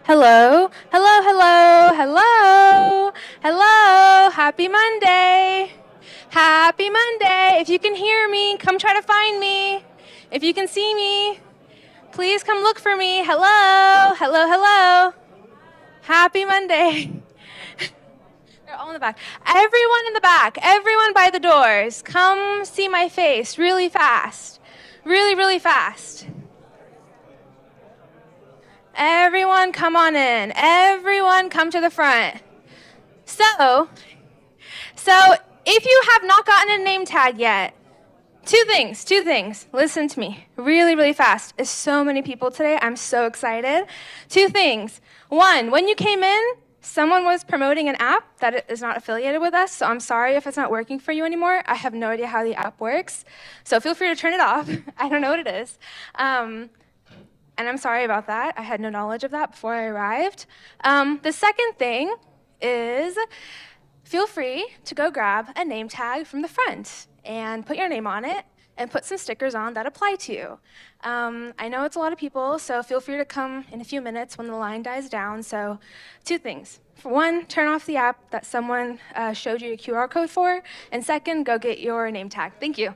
Hello, hello, hello, hello, hello. Happy Monday. Happy Monday. If you can hear me, come try to find me. If you can see me, please come look for me. Hello, hello, hello. Happy Monday. They're all in the back. Everyone in the back, everyone by the doors, come see my face really fast. Really, really fast. Everyone come on in. Everyone come to the front. So if you have not gotten a name tag yet, two things. Listen to me really, really fast. There's so many people today. I'm so excited. Two things. One, when you came in, someone was promoting an app that is not affiliated with us, so I'm sorry if it's not working for you anymore. I have no idea how the app works, so feel free to turn it off. I don't know what it is. And I'm sorry about that. I had no knowledge of that before I arrived. The second thing is feel free to go grab a name tag from the front and put your name on it and put some stickers on that apply to you. I know it's a lot of people, so feel free to come in a few minutes when the line dies down. So two things. For one, turn off the app that someone showed you a QR code for. And second, go get your name tag. Thank you.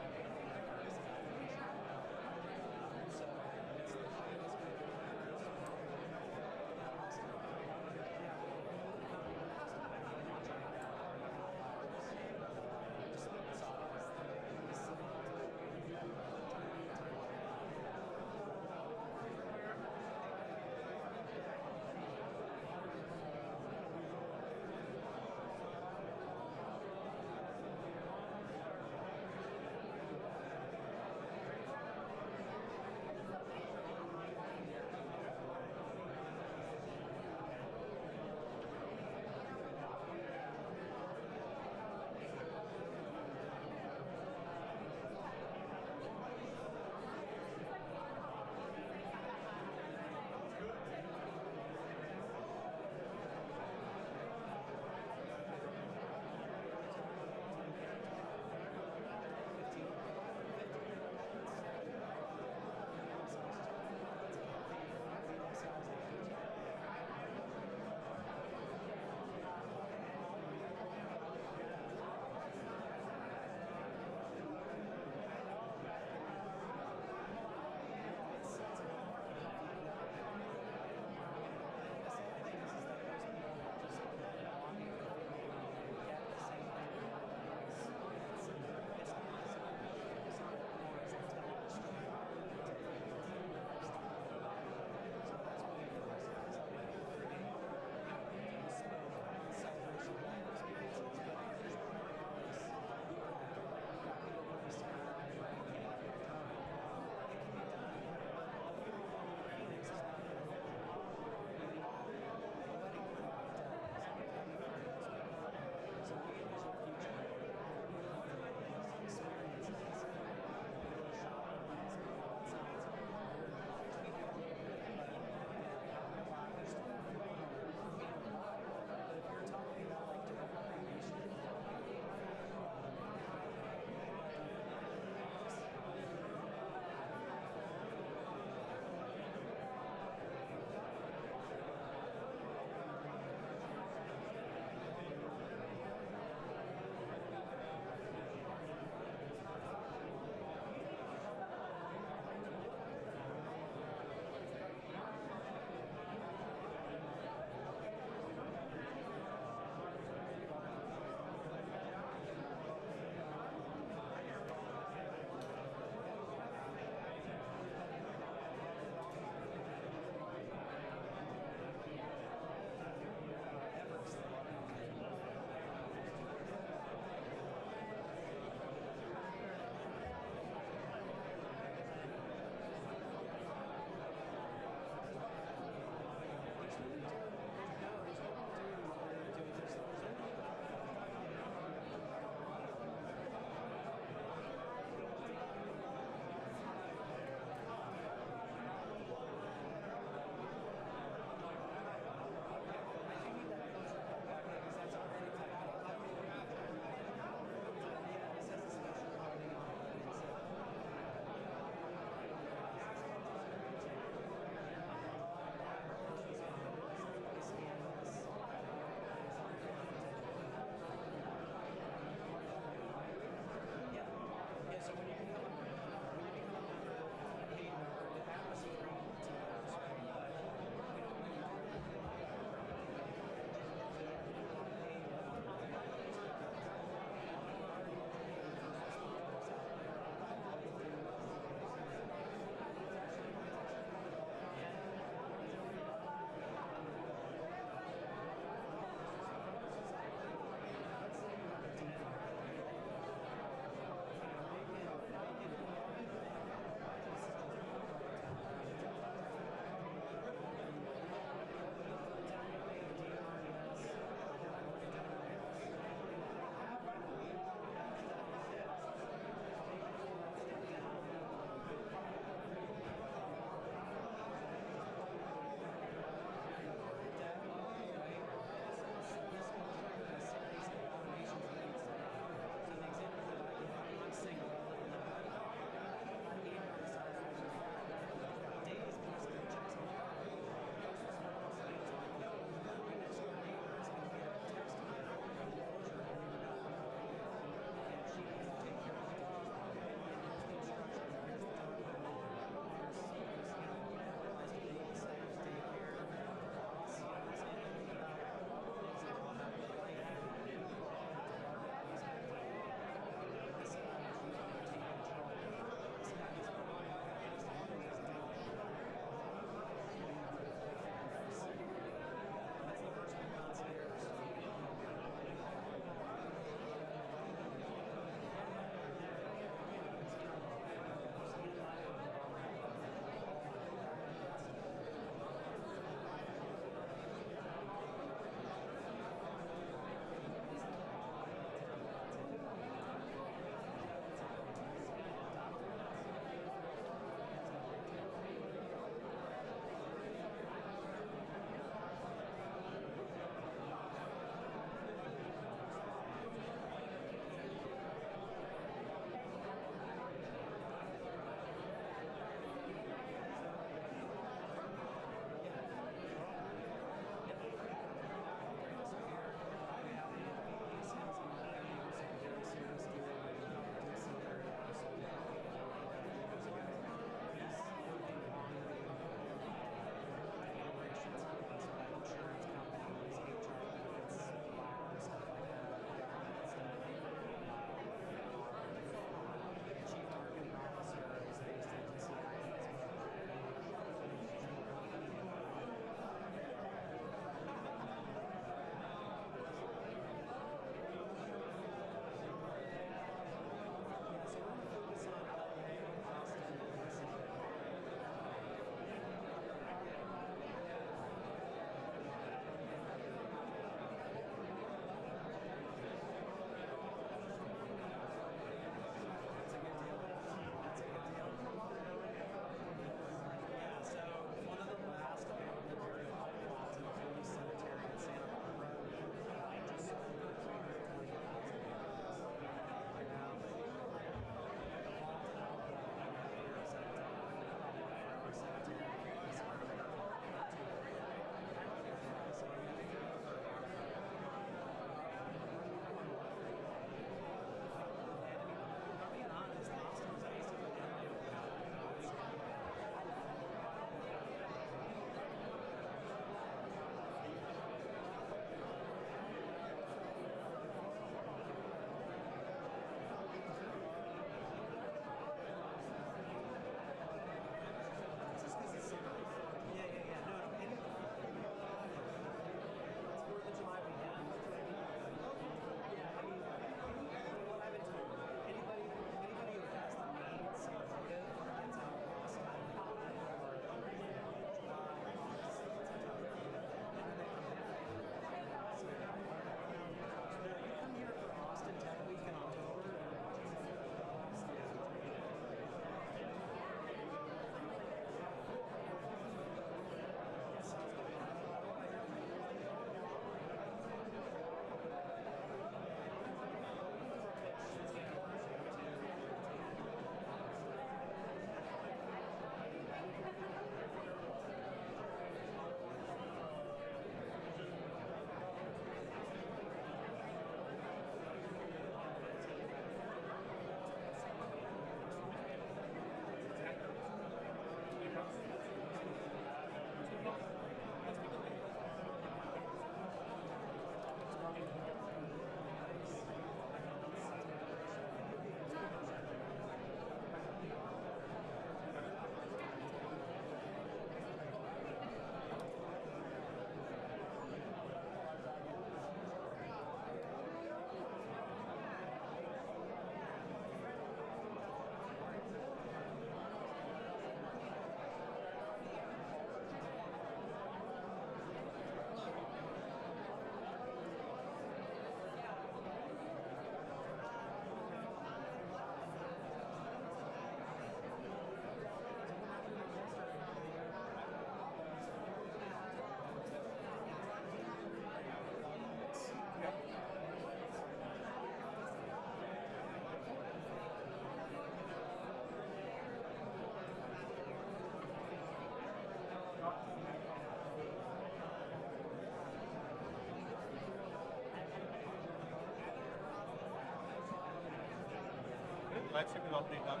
live stream is already done.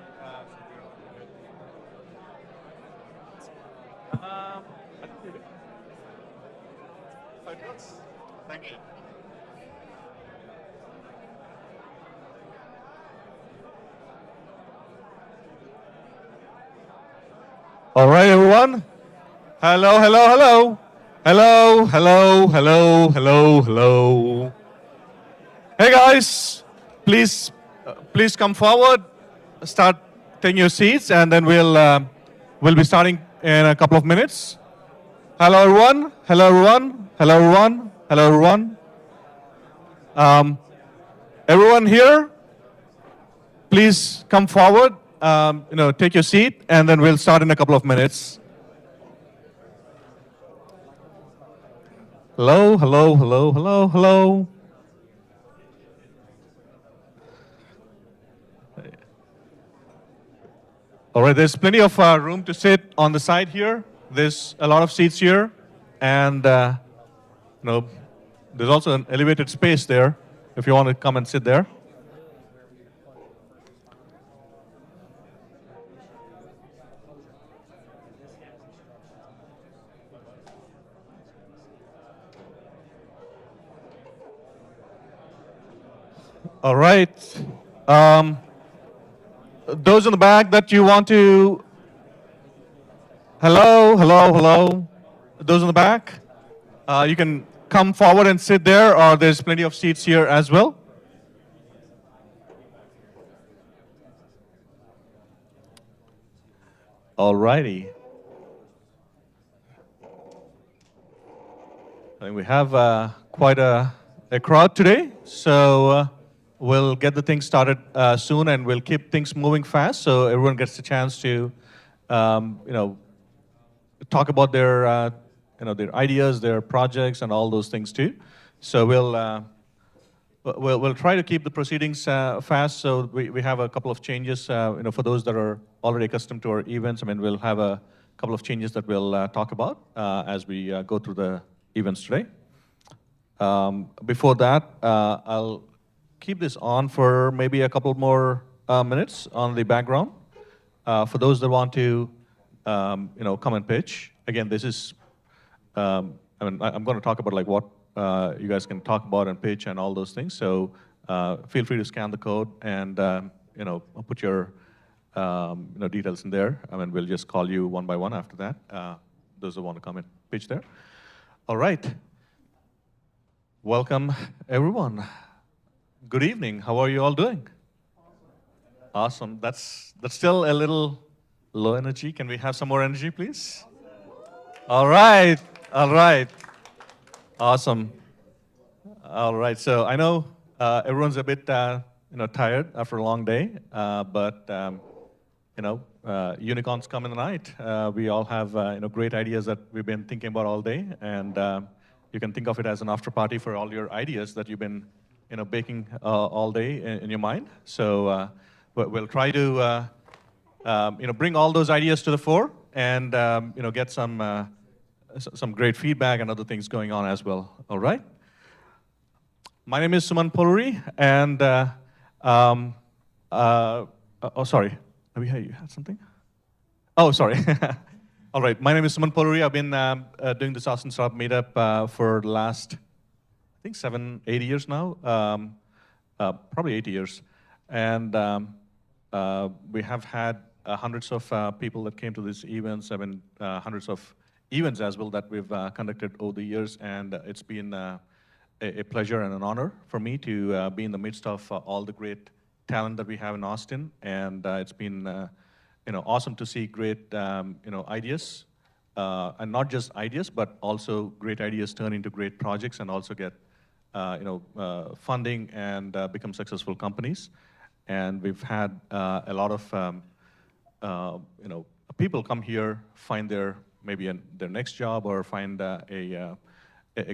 I think we did. 5 minutes. Thank you. All right, everyone. Hello, hello, hello. Hello, hello, hello, hello, hello. Hey guys, please come forward. Start taking your seats, and then we'll be starting in a couple of minutes. Hello, everyone. Hello, everyone. Hello, everyone. Hello, everyone. Everyone here, please come forward. Take your seat, and then we'll start in a couple of minutes. Hello, hello, hello, hello, hello. All right, there's plenty of room to sit on the side here. There's a lot of seats here, and there's also an elevated space there if you want to come and sit there. All right. Those in the back that you want to... Hello, hello, hello. Those in the back, you can come forward and sit there, or there's plenty of seats here as well. All righty. I think we have quite a crowd today, so we'll get the thing started soon, and we'll keep things moving fast so everyone gets a chance to, talk about their, their ideas, their projects, and all those things too. So we'll try to keep the proceedings fast. So we have a couple of changes, for those that are already accustomed to our events. I mean, we'll have a couple of changes that we'll talk about as we go through the events today. Before that, I'll keep this on for maybe a couple more minutes on the background. For those that want to, come and pitch. Again, this is, I'm going to talk about like what you guys can talk about and pitch and all those things. So feel free to scan the code and, put your, details in there. I mean, we'll just call you one by one after that. Those who want to come and pitch there. All right. Welcome, everyone. Good evening. How are you all doing? Awesome. That's still a little low energy. Can we have some more energy, please? All right. All right. Awesome. All right. So I know everyone's a bit, tired after a long day, but unicorns come in the night. We all have, great ideas that we've been thinking about all day, and you can think of it as an after party for all your ideas that you've been, baking all day in your mind. So we'll try to, bring all those ideas to the fore and, get some great feedback and other things going on as well. All right. My name is Suman Poruri, and sorry. You had something? Oh, sorry. All right. My name is Suman Poruri. I've been doing this Austin Startup Meetup for the last, I think, 7, 8 years now. Probably 8 years. And we have had hundreds of people that came to these events. I mean, hundreds of events as well that we've conducted over the years. And it's been a pleasure and an honor for me to be in the midst of all the great talent that we have in Austin. And it's been awesome to see great, ideas, and not just ideas, but also great ideas turn into great projects and also get, funding and become successful companies. And we've had a lot of, people come here, find their their next job, or find a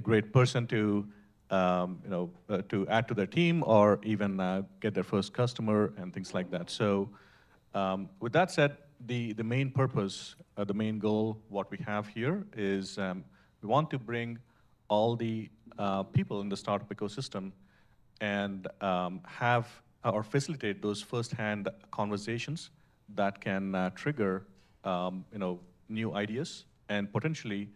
great person to, to add to their team, or even get their first customer and things like that. So. With that said, the main purpose, the main goal, what we have here is we want to bring all the people in the startup ecosystem and have or facilitate those first-hand conversations that can trigger new ideas and potentially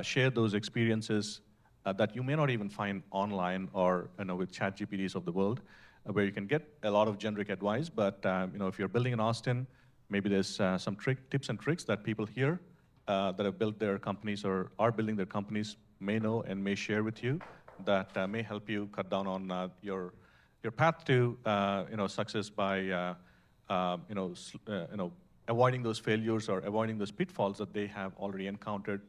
share those experiences that you may not even find online or with chat GPTs of the world, where you can get a lot of generic advice. But if you're building in Austin, maybe there's some tips and tricks that people here that have built their companies or are building their companies may know and may share with you that may help you cut down on your path to success by avoiding those failures or avoiding those pitfalls that they have already encountered.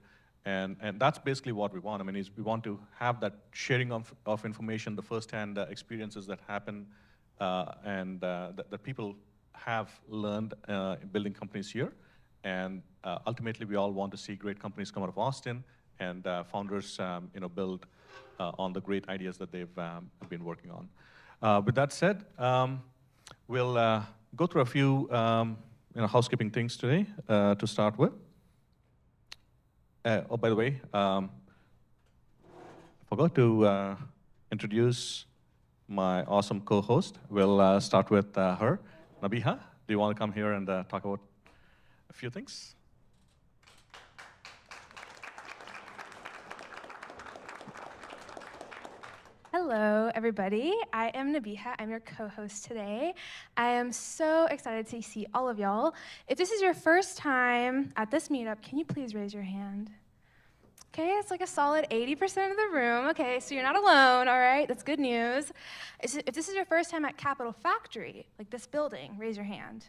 And that's basically what we want. I mean, is we want to have that sharing of information, the first-hand experiences that happen, and that people have learned building companies here. And ultimately, we all want to see great companies come out of Austin and founders, build on the great ideas that they've been working on. With that said, we'll go through a few housekeeping things today to start with. Oh, by the way, I forgot to introduce my awesome co-host. We'll start with her. Nabiha, do you want to come here and talk about a few things? Hello, everybody. I am Nabiha. I'm your co-host today. I am so excited to see all of y'all. If this is your first time at this meetup, can you please raise your hand? Okay, it's like a solid 80% of the room. Okay, so you're not alone, all right? That's good news. If this is your first time at Capital Factory, like this building, raise your hand.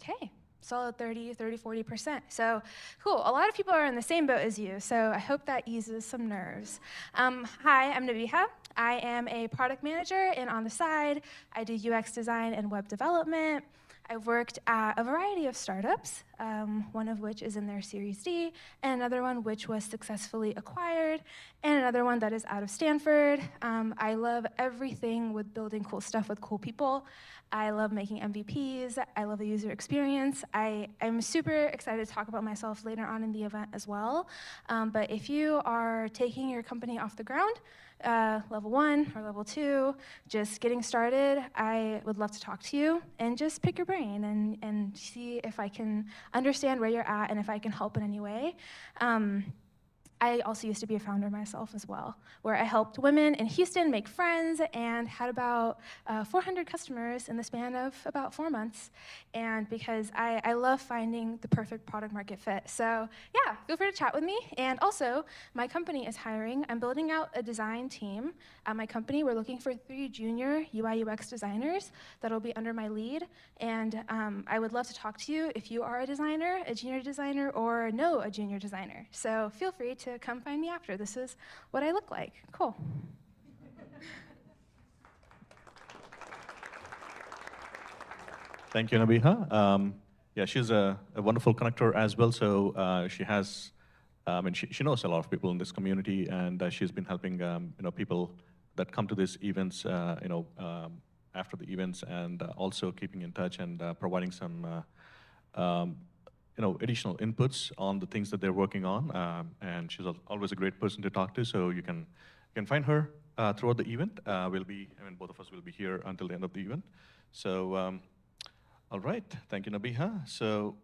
Okay, solid 30, 40%. So cool, a lot of people are in the same boat as you, so I hope that eases some nerves. Hi, I'm Nabiha. I am a product manager, and on the side, I do UX design and web development. I've worked at a variety of startups, one of which is in their Series D, and another one which was successfully acquired, and another one that is out of Stanford. I love everything with building cool stuff with cool people. I love making MVPs. I love the user experience. I'm super excited to talk about myself later on in the event as well. But if you are taking your company off the ground, level 1 or level 2, just getting started, I would love to talk to you and just pick your brain and see if I can understand where you're at and if I can help in any way. I also used to be a founder myself as well, where I helped women in Houston make friends and had about 400 customers in the span of about 4 months. And because I love finding the perfect product market fit. So yeah, feel free to chat with me. And also, my company is hiring. I'm building out a design team. At my company, we're looking for 3 junior UI UX designers that'll be under my lead. And I would love to talk to you if you are a designer, a junior designer, or know a junior designer. So feel free to come find me after. This is what I look like. Cool. Thank you, Nabiha. Yeah, she's a wonderful connector as well. So she has, she knows a lot of people in this community, and she's been helping people that come to these events, after the events, and also keeping in touch and providing some additional inputs on the things that they're working on, and she's always a great person to talk to. So you can find her throughout the event. Both of us will be here until the end of the event. So, all right, thank you, Nabiha. So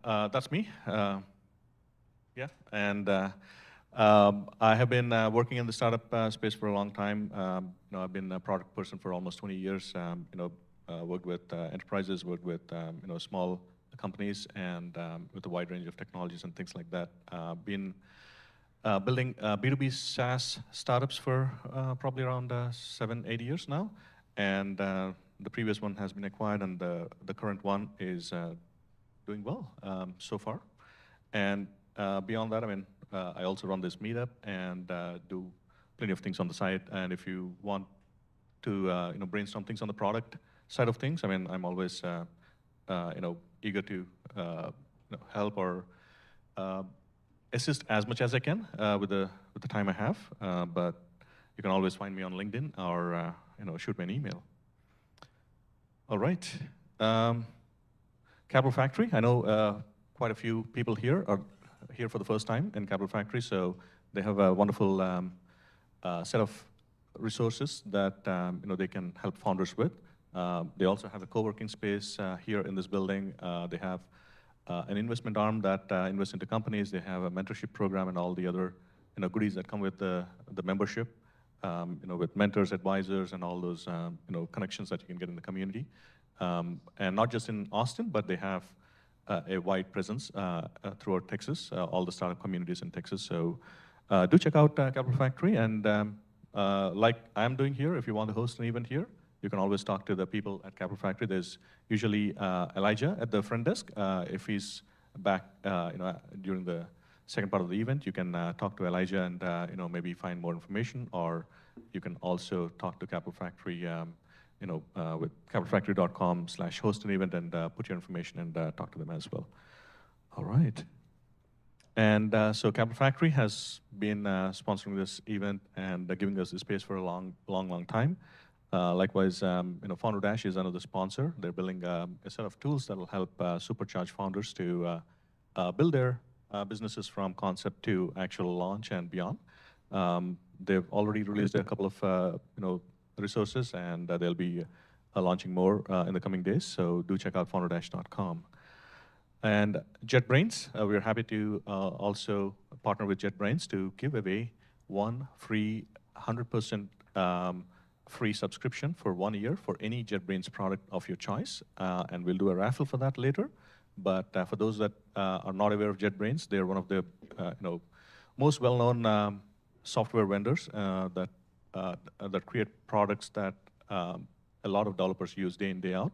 that's me. Yeah, and I have been working in the startup space for a long time. I've been a product person for almost 20 years. Worked with enterprises, worked with small companies, and with a wide range of technologies and things like that. Been building B2B SaaS startups for probably around 7-8 years now, and the previous one has been acquired, and the current one is doing well so far. And beyond that, I also run this meetup and do plenty of things on the side. And if you want to brainstorm things on the product side of things, I'm always eager to help or assist as much as I can with the time I have. But you can always find me on LinkedIn or shoot me an email. All right, Capital Factory. I know quite a few people here are here for the first time in Capital Factory, so they have a wonderful set of resources that they can help founders with. They also have a co-working space here in this building. They have an investment arm that invests into companies. They have a mentorship program and all the other goodies that come with the membership. With mentors, advisors, and all those connections that you can get in the community. And not just in Austin, but they have a wide presence throughout Texas, all the startup communities in Texas. So do check out Capital Factory. And like I'm doing here, if you want to host an event here, you can always talk to the people at Capital Factory. There's usually Elijah at the front desk. If he's back during the second part of the event, you can talk to Elijah and maybe find more information, or you can also talk to Capital Factory with capitalfactory.com/host an event and put your information and talk to them as well. All right. And so Capital Factory has been sponsoring this event and giving us the space for a long time. Likewise, Founder Dash is another sponsor. They're building a set of tools that will help supercharge founders to build their businesses from concept to actual launch and beyond. They've already released a couple of resources, and they'll be launching more in the coming days. So do check out founderdash.com. And JetBrains, we're happy to also partner with JetBrains to give away one free 100% free subscription for 1 year for any JetBrains product of your choice. And we'll do a raffle for that later. But for those that are not aware of JetBrains, they're one of the most well-known software vendors that create products that a lot of developers use day in, day out.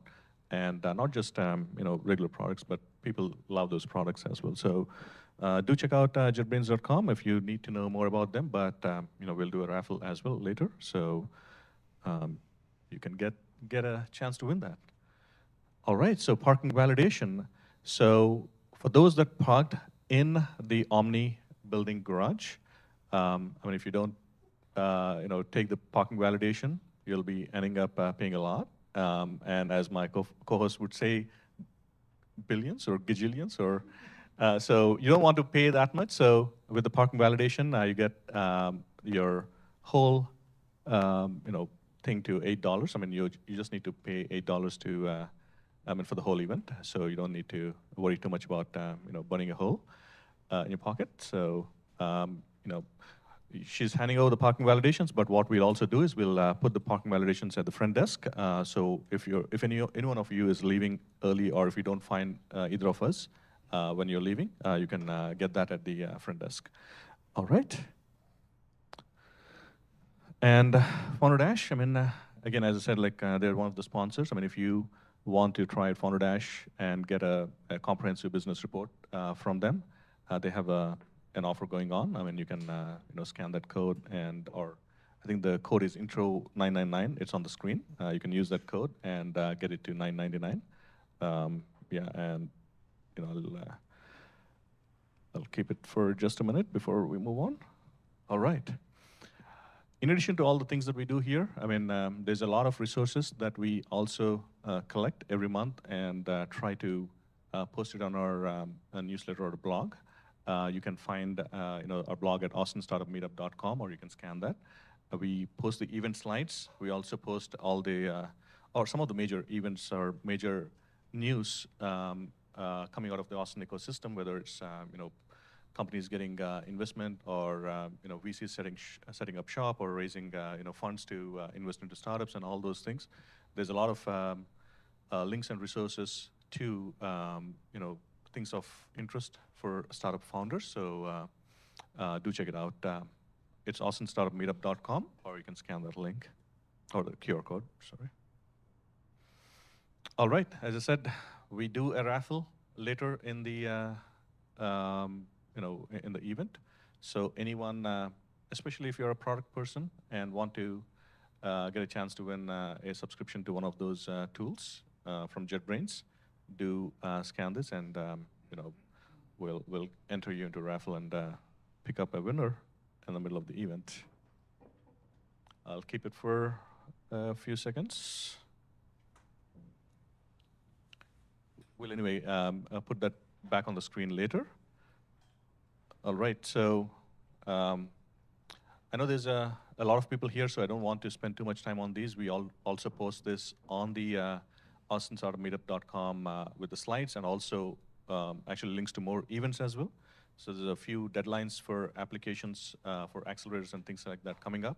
And not just regular products, but people love those products as well. So do check out jetbrains.com if you need to know more about them. But we'll do a raffle as well later, so you can get a chance to win that. All right. So parking validation. So for those that parked in the Omni building garage, if you don't take the parking validation, you'll be ending up paying a lot. And as my co-host would say, billions or gajillions, or so you don't want to pay that much. So with the parking validation, you get your whole thing to $8. You just need to pay $8 to for the whole event. So you don't need to worry too much about burning a hole in your pocket. So she's handing over the parking validations, but what we'll also do is we'll put the parking validations at the front desk. So if anyone of you is leaving early, or if you don't find either of us when you're leaving, you can get that at the front desk. All right. And Founder Dash, again, as I said, they're one of the sponsors. If you want to try Founder Dash and get a comprehensive business report from them, they have an offer going on. You can scan that code, or I think the code is intro 999. It's on the screen. You can use that code and get it to $9.99. Yeah, and I'll keep it for just a minute before we move on. All right. In addition to all the things that we do here, there's a lot of resources that we also collect every month and try to post it on our newsletter or blog. You can find our blog at austinstartupmeetup.com, or you can scan that. We post the event slides. We also post all the, or some of the major events or major news coming out of the Austin ecosystem, whether it's companies getting investment, or VCs setting up shop, or raising funds to invest into startups, and all those things. There's a lot of links and resources to things of interest for startup founders. So do check it out. It's austinstartupmeetup.com, or you can scan that link, or the QR code. Sorry. All right. As I said, we do a raffle later in the in the event. So anyone, especially if you're a product person and want to get a chance to win a subscription to one of those tools from JetBrains, do scan this, and we'll enter you into a raffle and pick up a winner in the middle of the event. I'll keep it for a few seconds. We'll anyway put that back on the screen later. All right, so I know there's a lot of people here, so I don't want to spend too much time on these. We also post this on the AustinStartupMeetup.com with the slides and also actually links to more events as well. So there's a few deadlines for applications for accelerators and things like that coming up.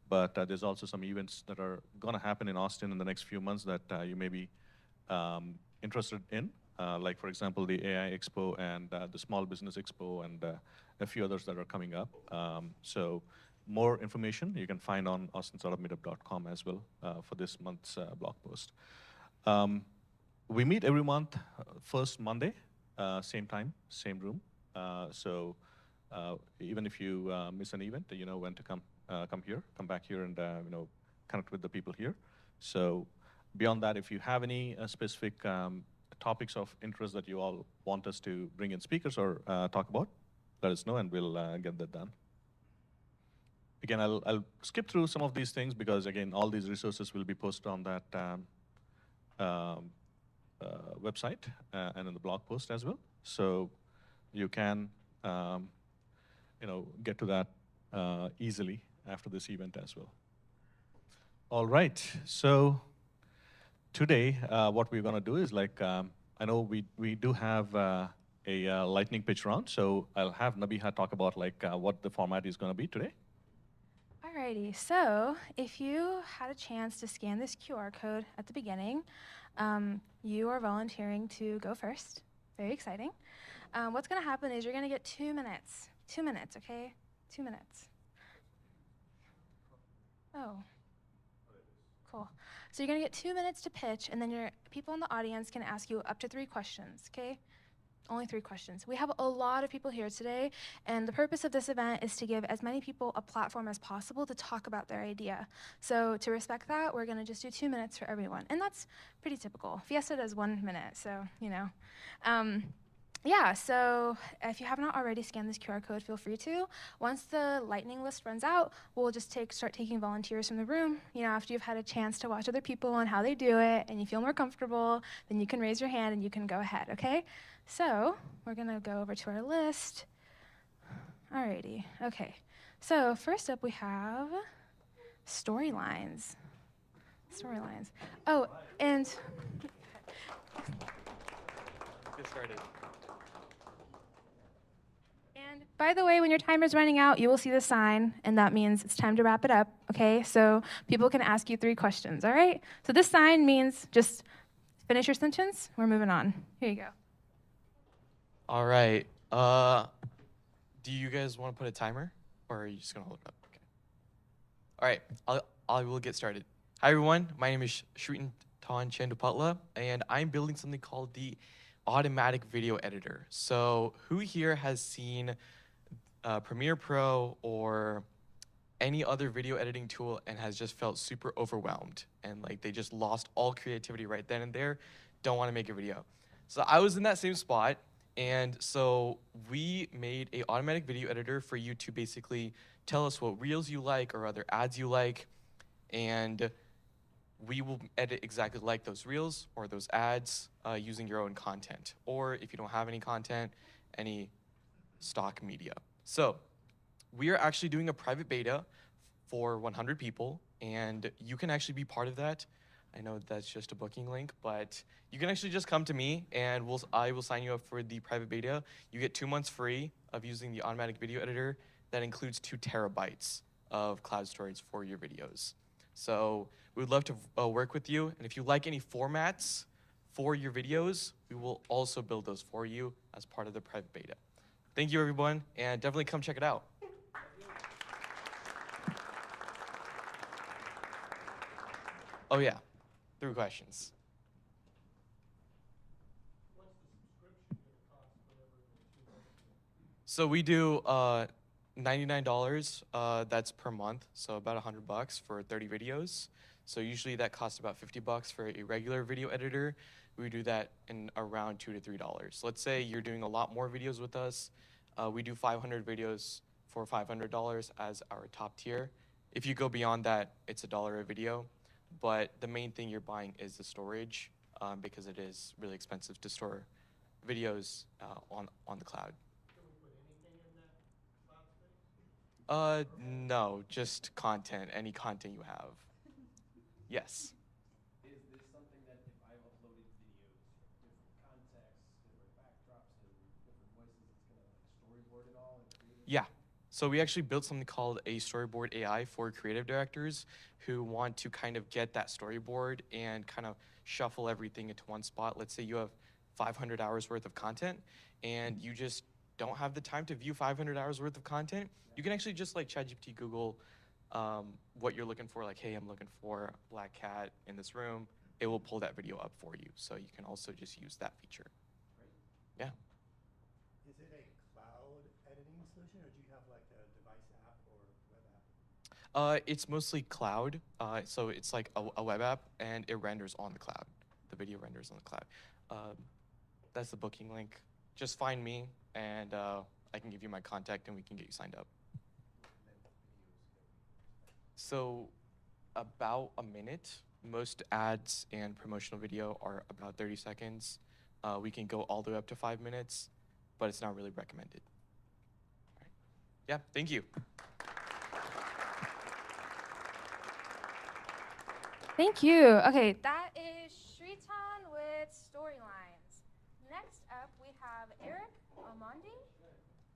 But there's also some events that are going to happen in Austin in the next few months that you may be interested in. Like, for example, the AI Expo and the Small Business Expo and a few others that are coming up. So more information you can find on austinstartupmeetup.com as well for this month's blog post. We meet every month, first Monday, same time, same room. So even if you miss an event, you know when to come back here and connect with the people here. So beyond that, if you have any specific topics of interest that you all want us to bring in speakers or talk about, let us know and we'll get that done. Again, I'll skip through some of these things because, again, all these resources will be posted on that website and in the blog post as well. So you can get to that easily after this event as well. All right, so today what we're going to do is I know we do have a lightning pitch round, so I'll have Nabiha talk about what the format is going to be today. Alrighty, so if you had a chance to scan this QR code at the beginning, you are volunteering to go first. Very exciting. What's going to happen is you're going to get 2 minutes. 2 minutes, okay? 2 minutes. Oh, cool. So you're going to get 2 minutes to pitch, and then your people in the audience can ask you up to 3 questions, okay? Only 3 questions. We have a lot of people here today, and the purpose of this event is to give as many people a platform as possible to talk about their idea. So to respect that, we're going to just do 2 minutes for everyone, and that's pretty typical. Fiesta does 1 minute, so, yeah, so if you have not already scanned this QR code, feel free to. Once the lightning list runs out, we'll just start taking volunteers from the room. After you've had a chance to watch other people and how they do it, and you feel more comfortable, then you can raise your hand and you can go ahead, okay? So we're going to go over to our list. Alrighty, okay. So first up we have storylines. Storylines. Oh, and Get started. And by the way, when your timer's running out, you will see the sign, and that means it's time to wrap it up, okay? So people can ask you 3 questions, all right? So this sign means just finish your sentence. We're moving on. Here you go. All right. Do you guys want to put a timer, or are you just gonna hold it up? Okay. All right. I will get started. Hi everyone. My name is Shrutin Tan Chandupatla, and I'm building something called the automatic video editor. So who here has seen Premiere Pro or any other video editing tool and has just felt super overwhelmed and like they just lost all creativity right then and there, don't want to make a video? So I was in that same spot, and so we made a automatic video editor for you to basically tell us what reels you like or other ads you like, and we will edit exactly like those reels or those ads using your own content, or if you don't have any content, any stock media. So we are actually doing a private beta for 100 people, and you can actually be part of that. I know that's just a booking link, but you can actually just come to me and I will sign you up for the private beta. You get 2 months free of using the automatic video editor. That includes 2 terabytes of cloud storage for your videos. So we would love to work with you. And if you like any formats for your videos, we will also build those for you as part of the private beta. Thank you, everyone, and definitely come check it out. Oh, yeah. 3 questions. What's the subscription going to cost whatever the 2 months? So we do $99. That's per month, so about $100 for 30 videos. So usually that costs about $50 for a regular video editor. We do that in around $2 to $3. Let's say you're doing a lot more videos with us. We do 500 videos for $500 as our top tier. If you go beyond that, it's $1 a video. But the main thing you're buying is the storage because it is really expensive to store videos on the cloud. No, just content, any content you have. Yes. Is this something that if I've uploaded videos, different contexts, different backdrops, and different voices, it's gonna like storyboard it all and create it? Yeah. So we actually built something called a storyboard AI for creative directors who want to kind of get that storyboard and kind of shuffle everything into one spot. Let's say you have 500 hours worth of content and you just don't have the time to view 500 hours worth of content. You can actually just like ChatGPT, Google what you're looking for. Like, hey, I'm looking for a black cat in this room. It will pull that video up for you. So you can also just use that feature. Yeah. Is it a cloud editing solution, or do you have like a device app or web app? It's mostly cloud. So it's like a web app, and it renders on the cloud. The video renders on the cloud. That's the booking link. Just find me, and I can give you my contact, and we can get you signed up. So about a minute. Most ads and promotional video are about 30 seconds. We can go all the way up to 5 minutes, but it's not really recommended. All right. Yeah, thank you. Thank you. Okay, that is Shritan with Storylines. Next up, we have Eric Almondi.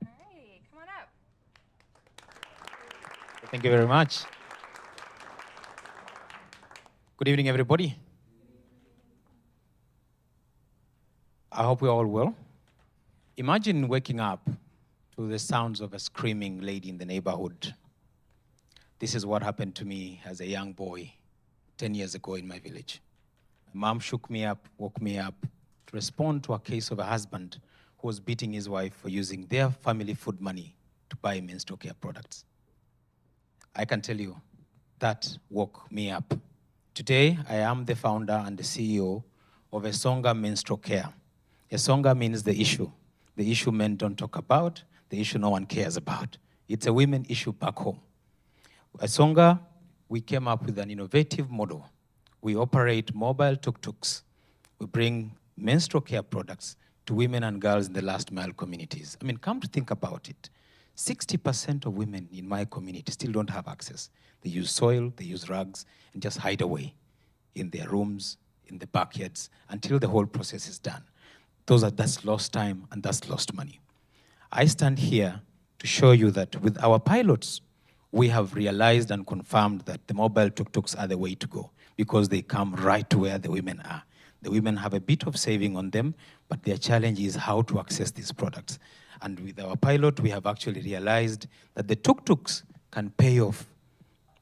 All right, come on up. Thank you very much. Good evening, everybody. I hope we're all well. Imagine waking up to the sounds of a screaming lady in the neighborhood. This is what happened to me as a young boy 10 years ago in my village. My mom shook me up, woke me up to respond to a case of a husband who was beating his wife for using their family food money to buy menstrual care products. I can tell you, that woke me up. Today, I am the founder and the CEO of Esonga Menstrual Care. Esonga means the issue men don't talk about, the issue no one cares about. It's a women issue back home. Esonga, we came up with an innovative model. We operate mobile tuk-tuks. We bring menstrual care products to women and girls in the last mile communities. I mean, come to think about it. 60% of women in my community still don't have access. They use soil, they use rugs, and just hide away in their rooms, in the backyards, until the whole process is done. That's lost time and that's lost money. I stand here to show you that with our pilots, we have realized and confirmed that the mobile tuk-tuks are the way to go because they come right to where the women are. The women have a bit of saving on them, but their challenge is how to access these products. And with our pilot, we have actually realized that the tuk-tuks can pay off.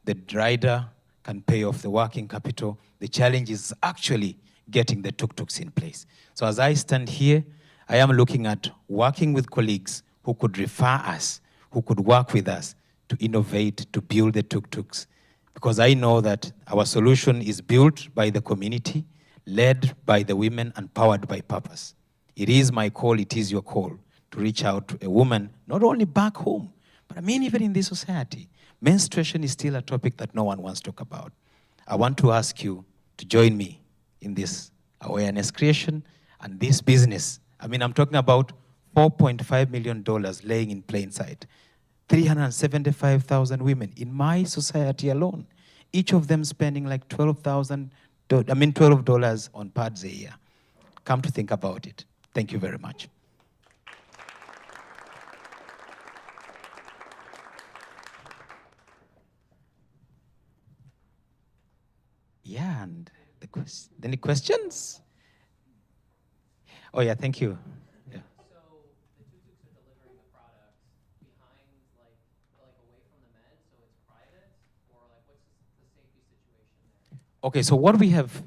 The rider can pay off the working capital. The challenge is actually getting the tuk-tuks in place. So as I stand here, I am looking at working with colleagues who could refer us, who could work with us to innovate, to build the tuk-tuks. Because I know that our solution is built by the community, led by the women, and powered by purpose. It is my call, it is your call to reach out to a woman, not only back home, but I mean even in this society. Menstruation is still a topic that no one wants to talk about. I want to ask you to join me in this awareness creation and this business. I mean, I'm talking about $4.5 million laying in plain sight. 375,000 women in my society alone, each of them spending like $12 on pads a year. Come to think about it. Thank you very much. Yeah, and any questions? Oh yeah, thank you. Yeah. So the tuk-tuks are delivering the product behind, like away from the men, so it's private, or like what's the safety situation there? Okay, so what we have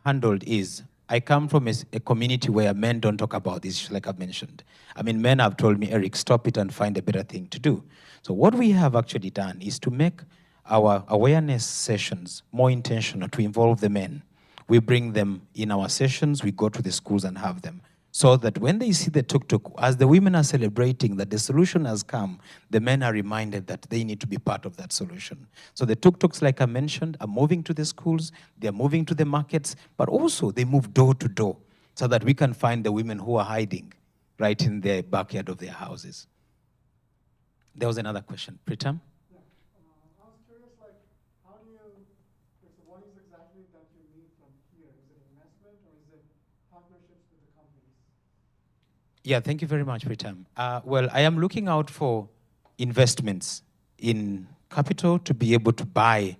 handled is, I come from a community where men don't talk about this, like I've mentioned. I mean, men have told me, Eric, stop it and find a better thing to do. So what we have actually done is to make our awareness sessions more intentional, to involve the men. We bring them in our sessions, we go to the schools and have them. So that when they see the tuk-tuk, as the women are celebrating that the solution has come, the men are reminded that they need to be part of that solution. So the tuk-tuks, like I mentioned, are moving to the schools, they're moving to the markets, but also they move door to door so that we can find the women who are hiding right in the backyard of their houses. There was another question. Pritam? Yeah. I was curious, like, how do you, so what is exactly that you need from here? Is it investment or is it partnerships with the companies? Yeah, thank you very much, Pritam. Well, I am looking out for investments in capital to be able to buy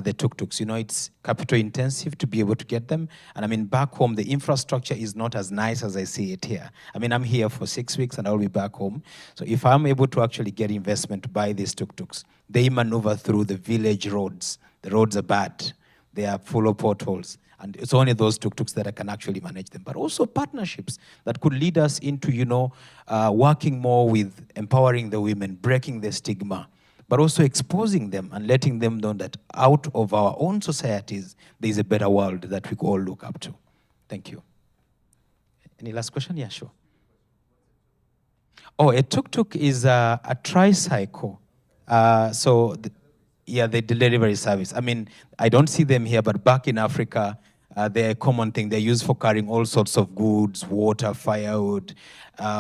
the tuk-tuks. You know, it's capital intensive to be able to get them. And I mean, back home, the infrastructure is not as nice as I see it here. I mean, I'm here for 6 weeks and I'll be back home. So if I'm able to actually get investment to buy these tuk-tuks, they maneuver through the village roads. The roads are bad. They are full of potholes. And it's only those tuk-tuks that I can actually manage them. But also partnerships that could lead us into, you know, working more with empowering the women, breaking the stigma, but also exposing them and letting them know that out of our own societies, there is a better world that we could all look up to. Thank you. Any last question? Yeah, sure. Oh, a tuk-tuk is a tricycle. Yeah, the delivery service. I mean, I don't see them here, but back in Africa, they're a common thing. They're used for carrying all sorts of goods, water, firewood.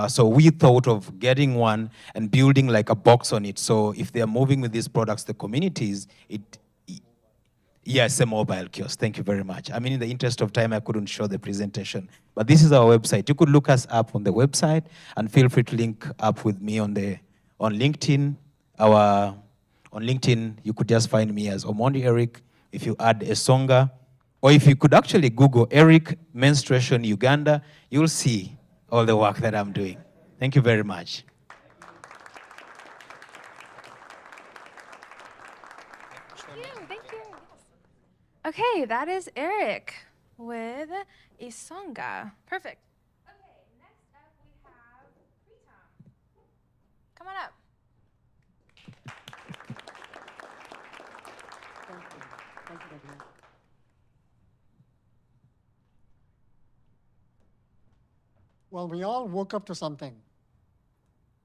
So we thought of getting one and building like a box on it. So if they are moving with these products, the communities, yes, a mobile kiosk. Thank you very much. I mean, in the interest of time, I couldn't show the presentation. But this is our website. You could look us up on the website and feel free to link up with me on LinkedIn. On LinkedIn, you could just find me as Omondi Eric. If you add Esonga, or if you could actually Google Eric Menstruation Uganda, you'll see all the work that I'm doing. Thank you very much. Thank you. Okay, that is Eric with Isonga. Perfect. Okay, next up we have Pritam. Come on up. Thank you, Debbie. Well, we all woke up to something,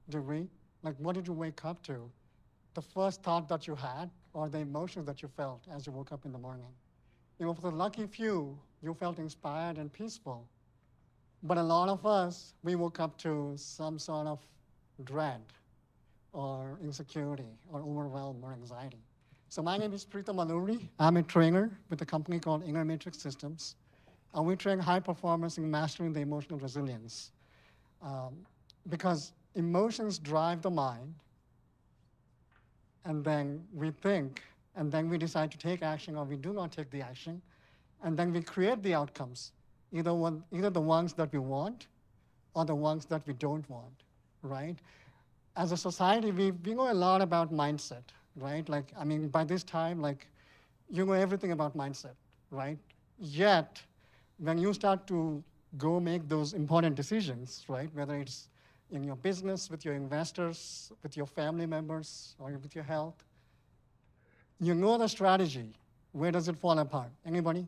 did we? Like, what did you wake up to? The first thought that you had or the emotions that you felt as you woke up in the morning. You know, for the lucky few, you felt inspired and peaceful. But a lot of us, we woke up to some sort of dread or insecurity or overwhelm or anxiety. So my name is Pritam Alluri. I'm a trainer with a company called Inner Matrix Systems. And we train high performance in mastering the emotional resilience. Because emotions drive the mind, and then we think, and then we decide to take action, or we do not take the action, and then we create the outcomes, either the ones that we want or the ones that we don't want, right? As a society, we know a lot about mindset, right? Like, I mean, by this time, like, you know everything about mindset, right? Yet, when you start to go make those important decisions, right, whether it's in your business, with your investors, with your family members, or with your health, you know the strategy. Where does it fall apart? Anybody?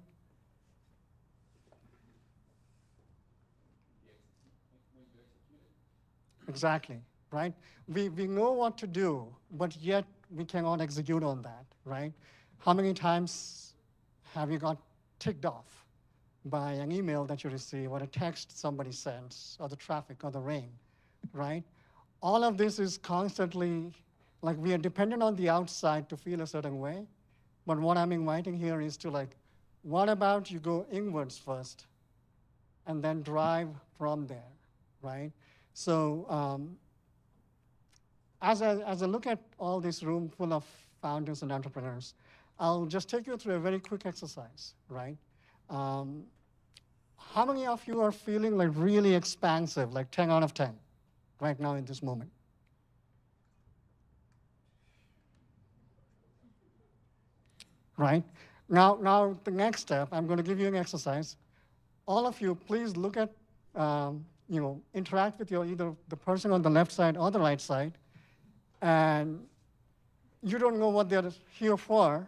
Exactly, right? We know what to do, but yet we cannot execute on that, right? How many times have you got ticked off by an email that you receive, or a text somebody sends, or the traffic, or the rain, right? All of this is constantly, like, we are dependent on the outside to feel a certain way, but what I'm inviting here is to, like, what about you go inwards first, and then drive from there, right? So as I look at all this room full of founders and entrepreneurs, I'll just take you through a very quick exercise, right? How many of you are feeling like really expansive, like 10 out of 10, right now in this moment? Right? Now the next step, I'm going to give you an exercise. All of you, please look at, interact with either the person on the left side or the right side, and you don't know what they're here for,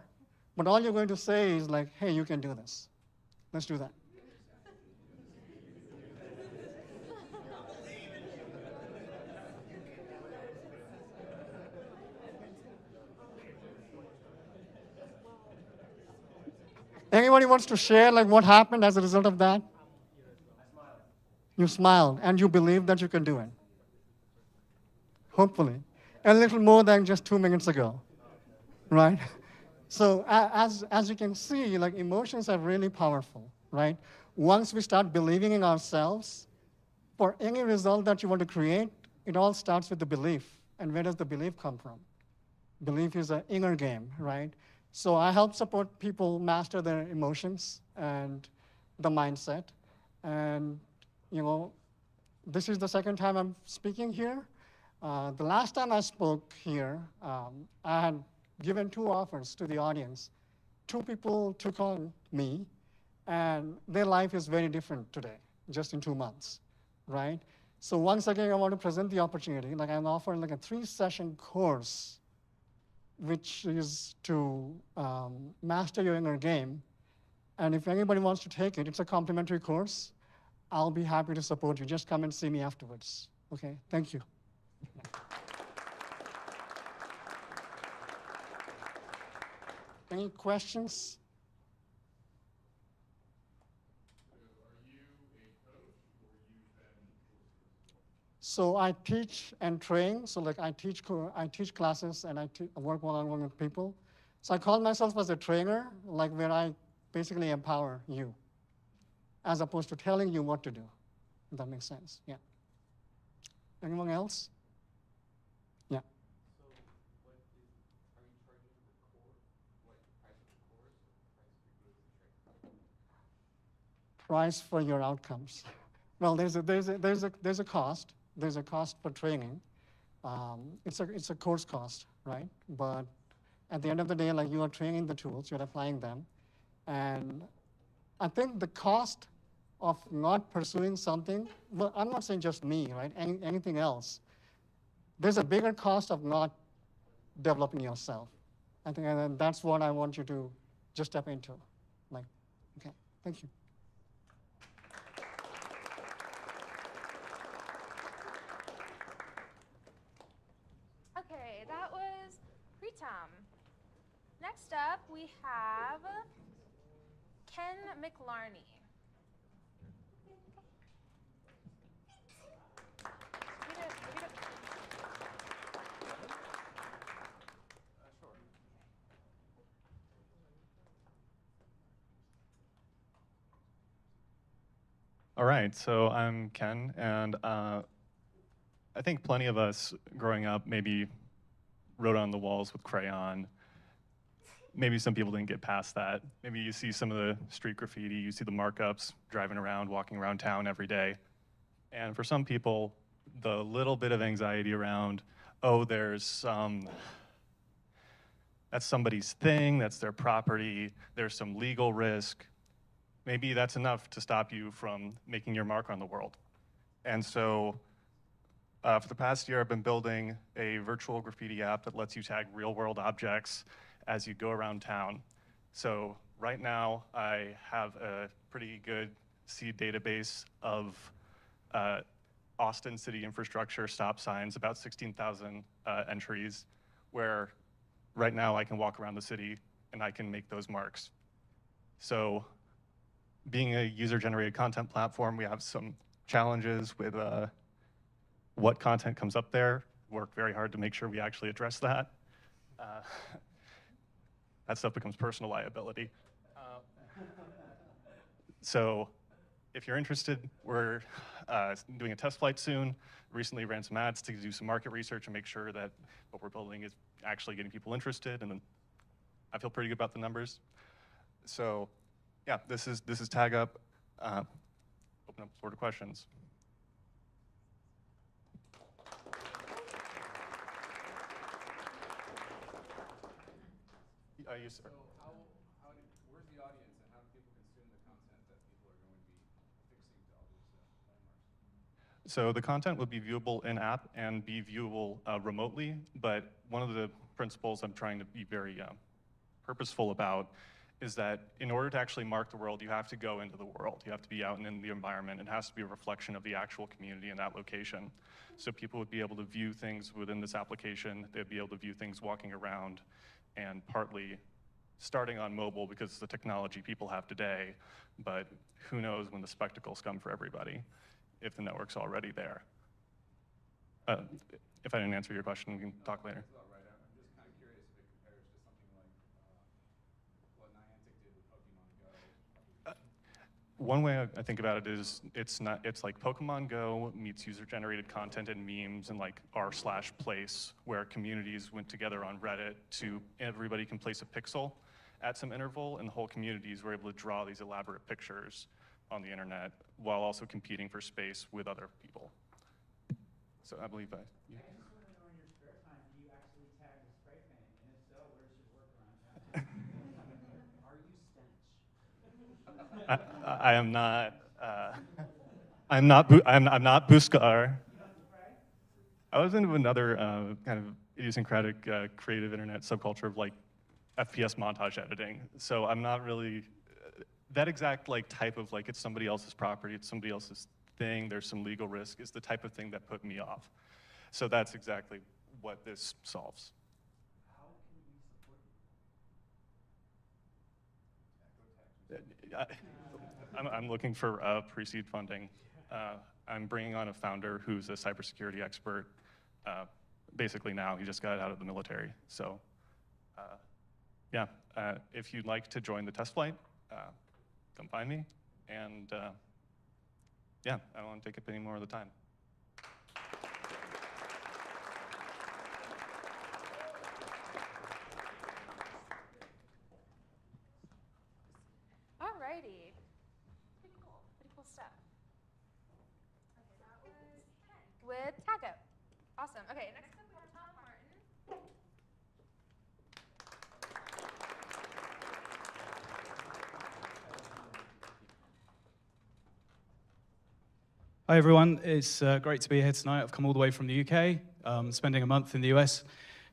but all you're going to say is like, hey, you can do this. Let's do that. Anybody wants to share like what happened as a result of that? You smiled and you believed that you can do it. Hopefully. a little more than just 2 minutes ago, right? So as you can see, like emotions are really powerful, right? Once we start believing in ourselves, for any result that you want to create, it all starts with the belief. And where does the belief come from? Belief is an inner game, right? So I help support people master their emotions and the mindset. And this is the second time I'm speaking here. The last time I spoke here, I had given 2 offers to the audience. 2 people took on me, and their life is very different today, just in 2 months, right? So once again, I want to present the opportunity. Like I'm offering like a 3-session course, which is to master your inner game. And if anybody wants to take it, it's a complimentary course. I'll be happy to support you. Just come and see me afterwards. Okay, thank you. Any questions? So I teach and train. So like I teach classes and I work one-on-one with people. So I call myself as a trainer, like where I basically empower you, as opposed to telling you what to do. If that makes sense. Yeah. Anyone else? Yeah. So are you charging the core, price of the course, or price Price of the training? for your outcomes. Well, there's a cost. There's a cost for training. It's a course cost, right? But at the end of the day, like you are training the tools, you're applying them, and I think the cost of not pursuing something. Well, I'm not saying just me, right? Anything else. There's a bigger cost of not developing yourself. I think and that's what I want you to just step into. Like, okay, thank you. Okay, that was Pritam. Next up, we have Ken McLarney. All right, so I'm Ken, and I think plenty of us growing up maybe wrote on the walls with crayon. Maybe some people didn't get past that. Maybe you see some of the street graffiti, you see the markups driving around, walking around town every day. And for some people, the little bit of anxiety around, oh, that's somebody's thing, that's their property, there's some legal risk. Maybe that's enough to stop you from making your mark on the world. And so for the past year, I've been building a virtual graffiti app that lets you tag real world objects as you go around town. So right now, I have a pretty good seed database of Austin city infrastructure stop signs, about 16,000 entries, where right now I can walk around the city and I can make those marks. So being a user-generated content platform, we have some challenges with what content comes up there. Work very hard to make sure we actually address that. That stuff becomes personal liability. So if you're interested, we're doing a test flight soon. Recently ran some ads to do some market research and make sure that what we're building is actually getting people interested, and I feel pretty good about the numbers. So yeah, this is Tag Up. Open up the floor to questions. Yes, sir. So where's the audience, and how do people consume the content that people are going to be fixing to all these landmarks? So the content would be viewable in-app and be viewable remotely, but one of the principles I'm trying to be very purposeful about is that in order to actually mark the world, you have to go into the world. You have to be out and in the environment. It has to be a reflection of the actual community in that location. So people would be able to view things within this application. They'd be able to view things walking around, and partly starting on mobile because it's the technology people have today, but who knows when the spectacles come for everybody if the network's already there. if I didn't answer your question, we can talk later. That's about right. I'm just kind of curious if it compares to something like what Niantic did with Pokemon Go. One way I think about it is it's like Pokemon Go meets user-generated content and memes and like r/place, where communities went together on Reddit to everybody can place a pixel at some interval, and the whole communities were able to draw these elaborate pictures on the internet while also competing for space with other people. So I believe that. Yeah. I just want to know in your spare time, do you actually tag with spray paint? And if so, where's your work around that? Are you stench? I am not. I'm not Buskar. I was into another kind of idiosyncratic creative internet subculture of like FPS montage editing. So I'm not really that exact like type of like it's somebody else's property, it's somebody else's thing. There's some legal risk. Is the type of thing that put me off. So that's exactly what this solves. How can we support you? I'm looking for pre-seed funding. I'm bringing on a founder who's a cybersecurity expert. Basically now, he just got out of the military. So yeah, if you'd like to join the test flight, come find me. And yeah, I don't want to take up any more of the time. Alrighty. Pretty cool stuff. Okay, that was Ken with Tago. Awesome. Okay, next up we have Tom Martin. Hi everyone, it's great to be here tonight. I've come all the way from the UK, spending a month in the US,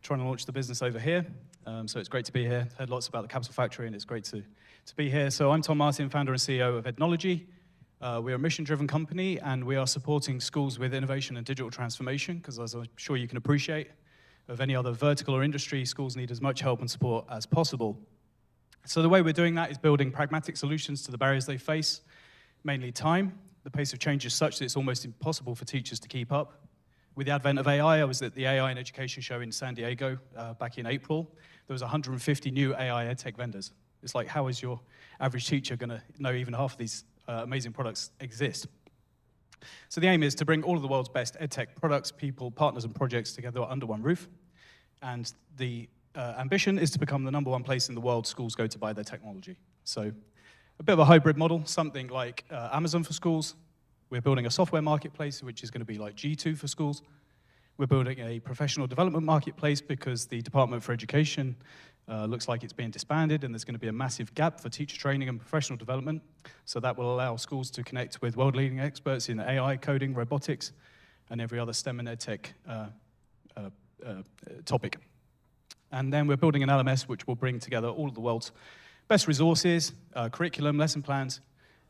trying to launch the business over here. So it's great to be here. Heard lots about the Capital Factory and it's great to be here. So I'm Tom Martin, founder and CEO of Ednology. We are a mission-driven company and we are supporting schools with innovation and digital transformation because as I'm sure you can appreciate, of any other vertical or industry, schools need as much help and support as possible. So the way we're doing that is building pragmatic solutions to the barriers they face, mainly time. The pace of change is such that it's almost impossible for teachers to keep up. With the advent of AI, I was at the AI and Education show in San Diego back in April. There was 150 new AI edtech vendors. It's like, how is your average teacher going to know even half of these amazing products exist? So the aim is to bring all of the world's best edtech products, people, partners, and projects together under one roof. And the ambition is to become the #1 place in the world schools go to buy their technology. So a bit of a hybrid model, something like Amazon for schools. We're building a software marketplace, which is going to be like G2 for schools. We're building a professional development marketplace because the Department for Education looks like it's being disbanded and there's going to be a massive gap for teacher training and professional development. So that will allow schools to connect with world-leading experts in AI, coding, robotics, and every other STEM and EdTech topic. And then we're building an LMS which will bring together all of the world's best resources, curriculum, lesson plans,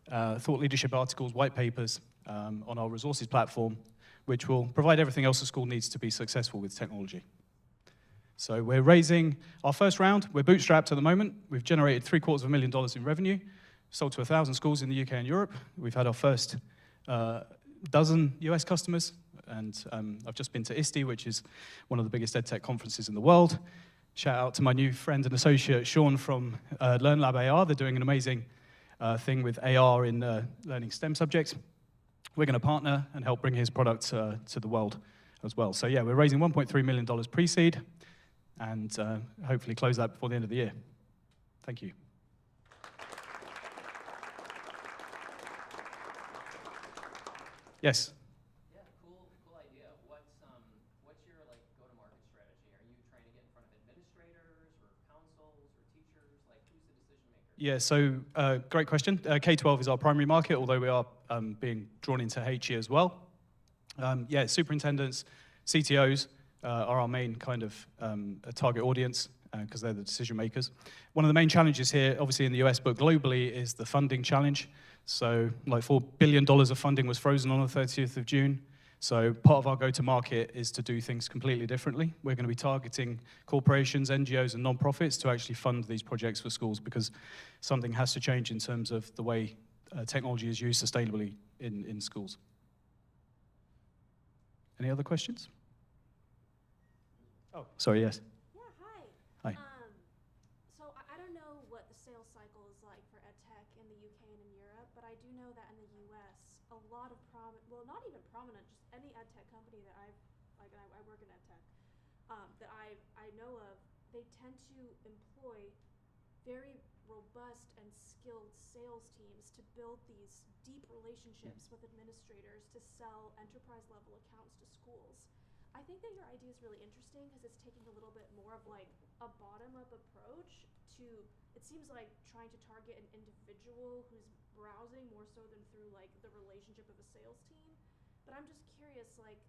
thought leadership articles, white papers on our resources platform, which will provide everything else a school needs to be successful with technology. So we're raising our first round. We're bootstrapped at the moment. We've generated $750,000 in revenue, sold to 1,000 schools in the UK and Europe. We've had our first dozen US customers, and I've just been to ISTE, which is one of the biggest EdTech conferences in the world. Shout out to my new friend and associate, Sean from LearnLab AR. They're doing an amazing thing with AR in learning STEM subjects. We're going to partner and help bring his product to the world as well. So yeah, we're raising $1.3 million pre-seed and hopefully close that before the end of the year. Thank you. Yes? Yeah, cool idea. What's your like go-to-market strategy? Are you trying to get in front of administrators or councils or teachers? Like, who's the decision maker? Yeah, so great question. K-12 is our primary market, although we are being drawn into HE as well. Yeah, superintendents, CTOs are our main kind of target audience because they're the decision makers. One of the main challenges here, obviously in the US, but globally, is the funding challenge. So like $4 billion of funding was frozen on the 30th of June. So part of our go-to-market is to do things completely differently. We're going to be targeting corporations, NGOs, and nonprofits to actually fund these projects for schools because something has to change in terms of the way technology is used sustainably in schools. Any other questions? Oh, sorry, yes. Yeah, hi. Hi. So I don't know what the sales cycle is like for EdTech in the UK and in Europe, but I do know that in the US, a lot of well, not even prominent, just any EdTech company that I work in EdTech, that I know of, they tend to employ very robust and skilled sales teams to build these deep relationships with administrators to sell enterprise level accounts to schools. I think that your idea is really interesting because it's taking a little bit more of like a bottom-up approach to, it seems like trying to target an individual who's browsing more so than through like the relationship of a sales team. But I'm just curious, like,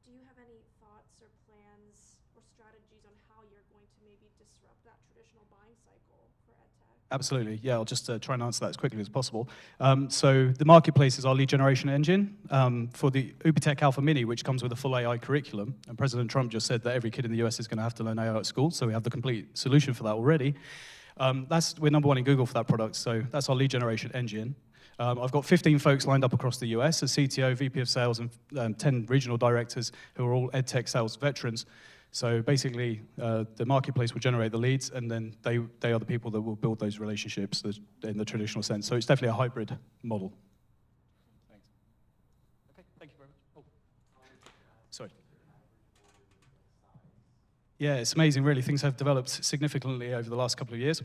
do you have any thoughts or plans or strategies on how you're going to maybe disrupt that traditional buying cycle for EdTech? Absolutely. Yeah, I'll just try and answer that as quickly as possible. So the marketplace is our lead generation engine for the UberTech Alpha Mini, which comes with a full AI curriculum. And President Trump just said that every kid in the US is going to have to learn AI at school, so we have the complete solution for that already. We're number one in Google for that product, so that's our lead generation engine. I've got 15 folks lined up across the US, a CTO, VP of sales, and 10 regional directors who are all EdTech sales veterans. So basically, the marketplace will generate the leads, and then they are the people that will build those relationships in the traditional sense. So it's definitely a hybrid model. Thanks. Okay, thank you very much. Oh. Sorry. Yeah, it's amazing, really. Things have developed significantly over the last couple of years.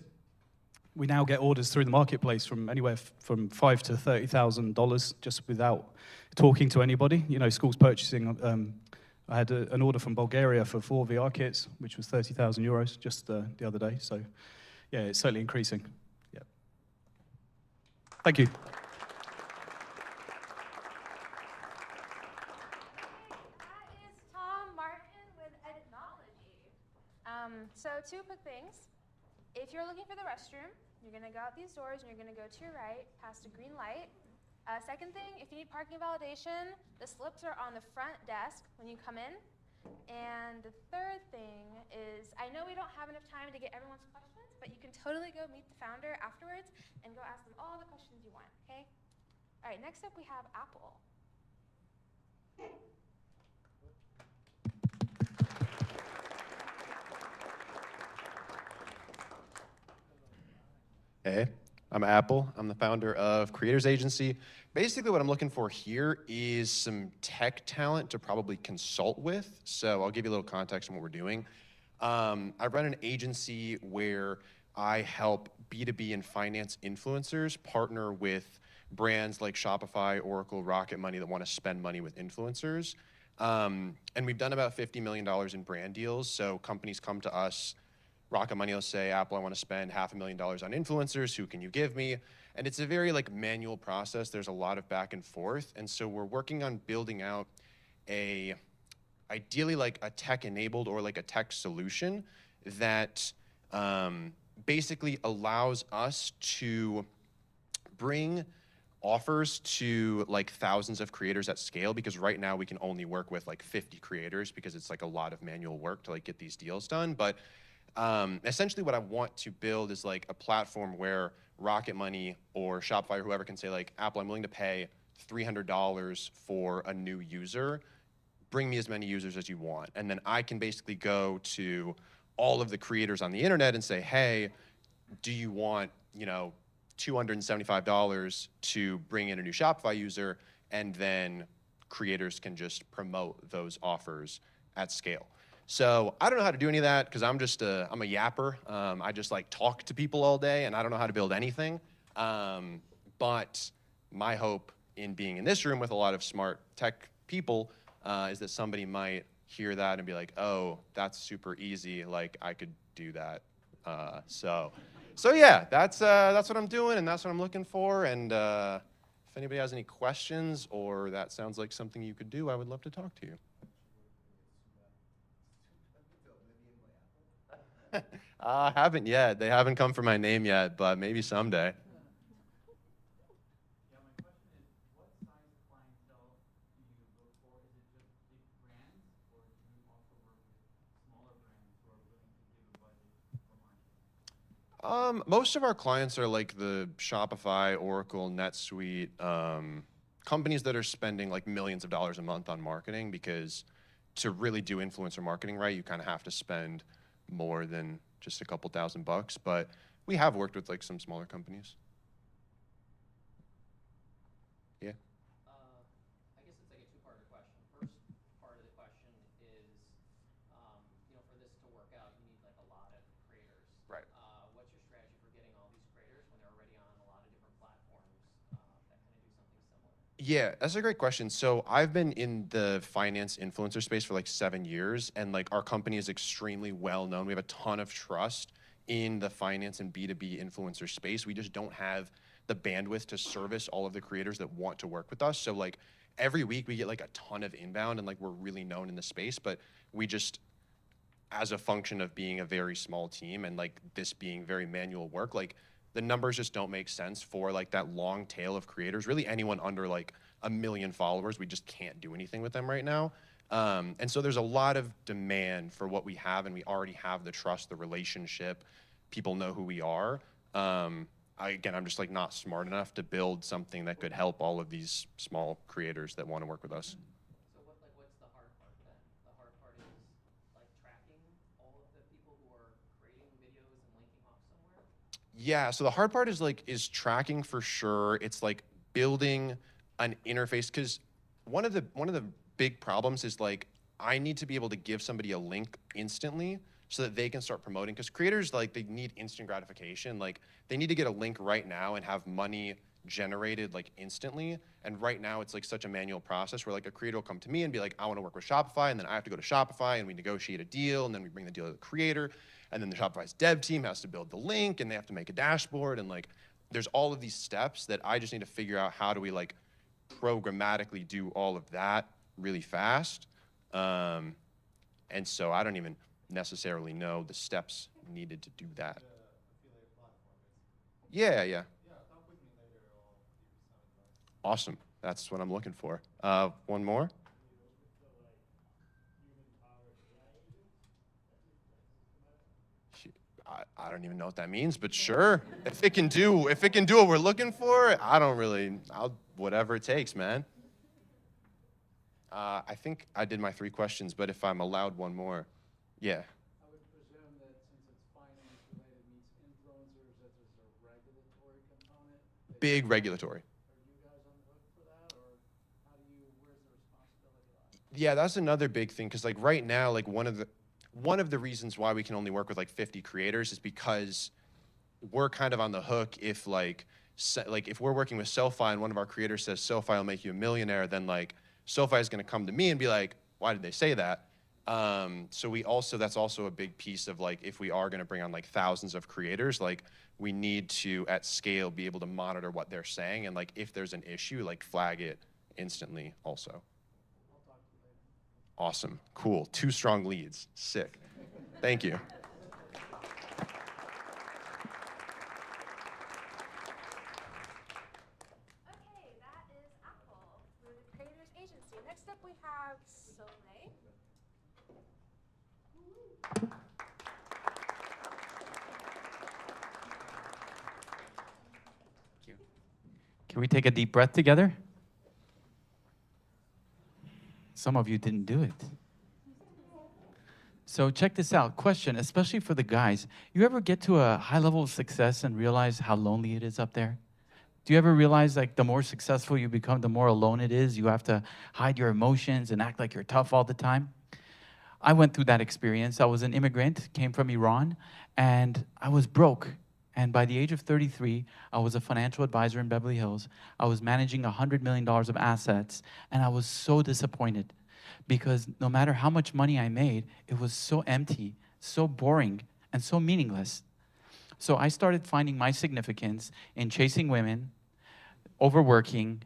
We now get orders through the marketplace from anywhere from $5,000 to $30,000 just without talking to anybody. You know, schools purchasing. I had an order from Bulgaria for 4 VR kits, which was 30,000 euros just the other day. So, yeah, it's certainly increasing. Yeah. Thank you. That is Tom Martin with Ednology. So 2 quick things. If you're looking for the restroom, you're going to go out these doors and you're going to go to your right past a green light. Second thing, if you need parking validation, the slips are on the front desk when you come in. And the third thing is, I know we don't have enough time to get everyone's questions, but you can totally go meet the founder afterwards and go ask them all the questions you want, okay? All right, next up we have Apple. Hey, I'm Apple. I'm the founder of Creators Agency. Basically, what I'm looking for here is some tech talent to probably consult with. So I'll give you a little context on what we're doing. I run an agency where I help B2B and finance influencers partner with brands like Shopify, Oracle, Rocket Money that want to spend money with influencers. And we've done about $50 million in brand deals. So companies come to us. Rocket Money will say, Apple, I want to spend $500,000 on influencers. Who can you give me? And it's a very manual process. There's a lot of back and forth. And so we're working on building out ideally a tech-enabled or a tech solution that basically allows us to bring offers to thousands of creators at scale, because right now we can only work with 50 creators because it's a lot of manual work to get these deals done. But essentially what I want to build is a platform where Rocket Money or Shopify or whoever can say Apple, I'm willing to pay $300 for a new user. Bring me as many users as you want. And then I can basically go to all of the creators on the internet and say, hey, do you want, $275 to bring in a new Shopify user? And then creators can just promote those offers at scale. So I don't know how to do any of that because I'm a yapper. I just talk to people all day and I don't know how to build anything. But my hope in being in this room with a lot of smart tech people is that somebody might hear that and be like, oh, that's super easy. I could do that. So yeah, that's what I'm doing and that's what I'm looking for. And if anybody has any questions or that sounds like something you could do, I would love to talk to you. Haven't yet. They haven't come for my name yet, but maybe someday. Yeah, my question is, what size clientele do you look for? Is it just big brands, or do you also work with smaller brands who are willing to give a budget for marketing? Most of our clients are the Shopify, Oracle, NetSuite, companies that are spending millions of dollars a month on marketing, because to really do influencer marketing right, you kind of have to spend more than just a couple $1,000, but we have worked with like some smaller companies. Yeah. I guess it's like a two-part question. First part of the question is, for this to work out, you need like a lot of creators. Right. What's your strategy for getting all these creators when they're already on a lot of different platforms that kind of do something similar? Yeah, that's a great question. So I've been in the finance influencer space for like 7 years, and like our company is extremely well known. We have a ton of trust in the finance and B2B influencer space. We just don't have the bandwidth to service all of the creators that want to work with us. So like every week we get like a ton of inbound, and like we're really known in the space, but we just, as a function of being a very small team and like this being very manual work, like the numbers just don't make sense for like that long tail of creators. Really anyone under like 1 million followers, we just can't do anything with them right now. And so there's a lot of demand for what we have, and we already have the trust, the relationship. People know who we are. Again, I'm just like not smart enough to build something that could help all of these small creators that want to work with us. So what's the hard part then? The hard part is like tracking all of the people who are creating videos and linking off somewhere? Yeah, so the hard part is tracking for sure. It's like building an interface, because one of the big problems is like I need to be able to give somebody a link instantly so that they can start promoting, because creators, like, they need instant gratification. Like, they need to get a link right now and have money generated like instantly. And right now it's like such a manual process where like a creator will come to me and be like, I want to work with Shopify, and then I have to go to Shopify and we negotiate a deal, and then we bring the deal to the creator, and then the Shopify's dev team has to build the link, and they have to make a dashboard, and like there's all of these steps that I just need to figure out how do we like programmatically do all of that really fast. And so I don't even necessarily know the steps needed to do that. Yeah. Awesome. That's what I'm looking for. One more. I don't even know what that means, but sure. If it can do what we're looking for, whatever it takes, man. I think I did my 3 questions, but if I'm allowed one more, yeah. I would presume that since it's finance related meets influencers, that there's a regulatory component. Big regulatory. Are you guys on the hook for that, or where's the responsibility lie? Yeah, that's another big thing, because like right now, like one of the reasons why we can only work with like 50 creators is because we're kind of on the hook if if we're working with SoFi and one of our creators says SoFi will make you a millionaire, then like SoFi is going to come to me and be like, why did they say that? So that's also a big piece of like, if we are going to bring on like thousands of creators, like we need to at scale be able to monitor what they're saying, and like if there's an issue, like flag it instantly also. I'll talk to you later. Awesome, cool, 2 strong leads, sick. Thank you. Okay, that is Apple. We're the Creators Agency. Next up we have Soleil. Can we take a deep breath together? Some of you didn't do it. So check this out. Question, especially for the guys. You ever get to a high level of success and realize how lonely it is up there? Do you ever realize like the more successful you become, the more alone it is? You have to hide your emotions and act like you're tough all the time? I went through that experience. I was an immigrant, came from Iran, and I was broke. And by the age of 33, I was a financial advisor in Beverly Hills. I was managing $100 million of assets, and I was so disappointed because no matter how much money I made, it was so empty, so boring, and so meaningless. So I started finding my significance in chasing women, overworking,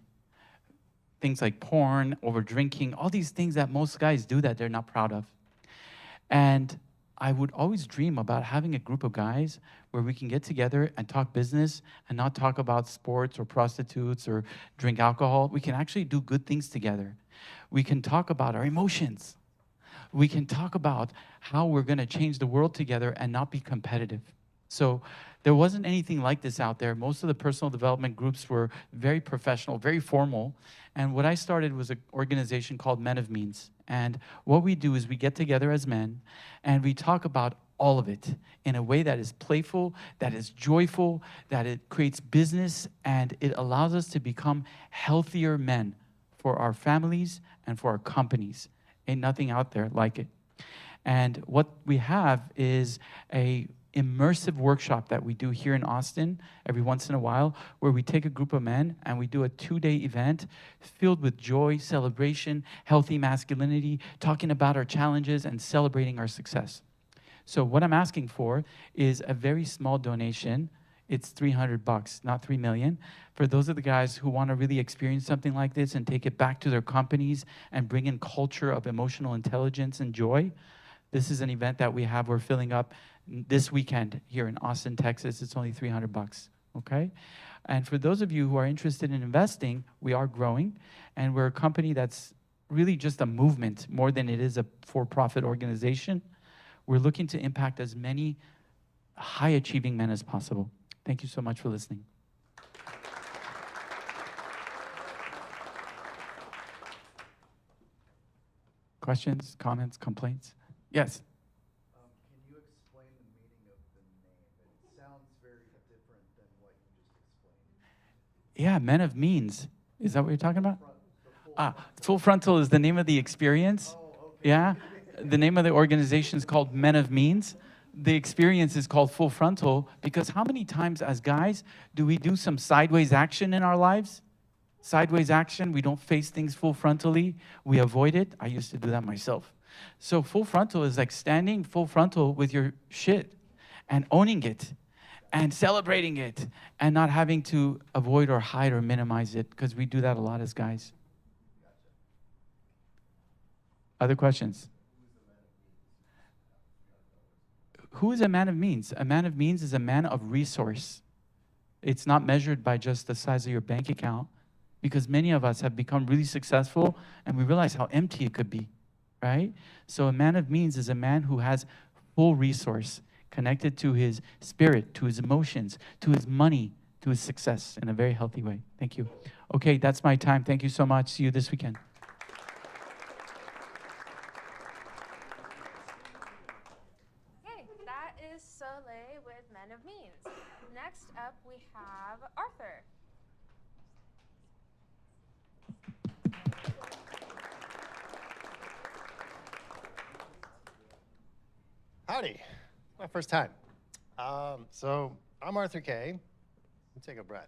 things like porn, over drinking, all these things that most guys do that they're not proud of. And I would always dream about having a group of guys where we can get together and talk business and not talk about sports or prostitutes or drink alcohol. We can actually do good things together. We can talk about our emotions. We can talk about how we're going to change the world together and not be competitive. So there wasn't anything like this out there. Most of the personal development groups were very professional, very formal. And what I started was an organization called Men of Means. And what we do is we get together as men and we talk about all of it in a way that is playful, that is joyful, that it creates business, and it allows us to become healthier men for our families and for our companies. Ain't nothing out there like it. And what we have is a immersive workshop that we do here in Austin every once in a while, where we take a group of men and we do a 2-day event filled with joy, celebration, healthy masculinity, talking about our challenges and celebrating our success. So what I'm asking for is a very small donation. It's $300, not $3 million. For those of the guys who want to really experience something like this and take it back to their companies and bring in culture of emotional intelligence and joy, this is an event that we have. We're filling up this weekend here in Austin, Texas. It's only $300, okay? And for those of you who are interested in investing, we are growing, and we're a company that's really just a movement more than it is a for-profit organization. We're looking to impact as many high-achieving men as possible. Thank you so much for listening. Questions, comments, complaints? Yes? Can you explain the meaning of the name? It sounds very different than what you just explained. Yeah, Men of Means. Is that what you're talking about? Full Frontal is the name of the experience. Oh, okay. Yeah. The name of the organization is called Men of Means. The experience is called Full Frontal because how many times as guys do we do some sideways action in our lives? Sideways action, we don't face things full frontally. We avoid it. I used to do that myself. So full frontal is like standing full frontal with your shit and owning it and celebrating it and not having to avoid or hide or minimize it because we do that a lot as guys. Other questions? Who is a man of means? A man of means is a man of resource. It's not measured by just the size of your bank account because many of us have become really successful and we realize how empty it could be, right? So a man of means is a man who has full resource connected to his spirit, to his emotions, to his money, to his success in a very healthy way. Thank you. Okay, that's my time. Thank you so much. See you this weekend. Okay, that is Soleil with Men of Means. Next up, we have Arthur. Howdy, my first time. So I'm Arthur K. Let me take a breath.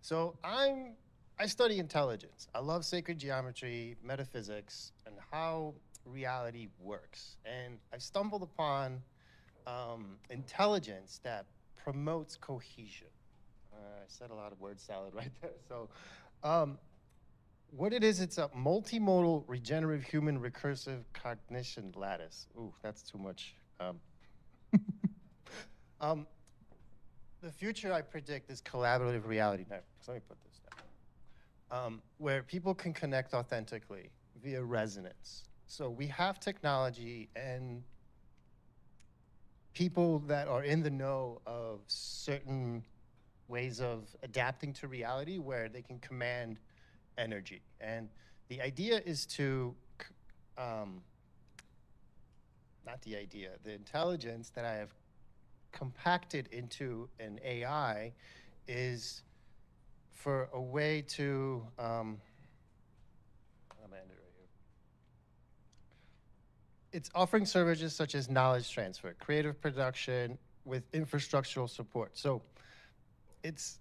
So I study intelligence. I love sacred geometry, metaphysics, and how reality works. And I stumbled upon intelligence that promotes cohesion. I said a lot of word salad right there. So what it is, it's a multimodal regenerative human recursive cognition lattice. Ooh, that's too much. The future I predict is collaborative reality. Now, let me put this down. Where people can connect authentically via resonance. So we have technology and people that are in the know of certain ways of adapting to reality where they can command energy. And the idea is to, the intelligence that I have compacted into an AI is for a way to, I'm gonna end it right here. It's offering services such as knowledge transfer, creative production with infrastructural support. So it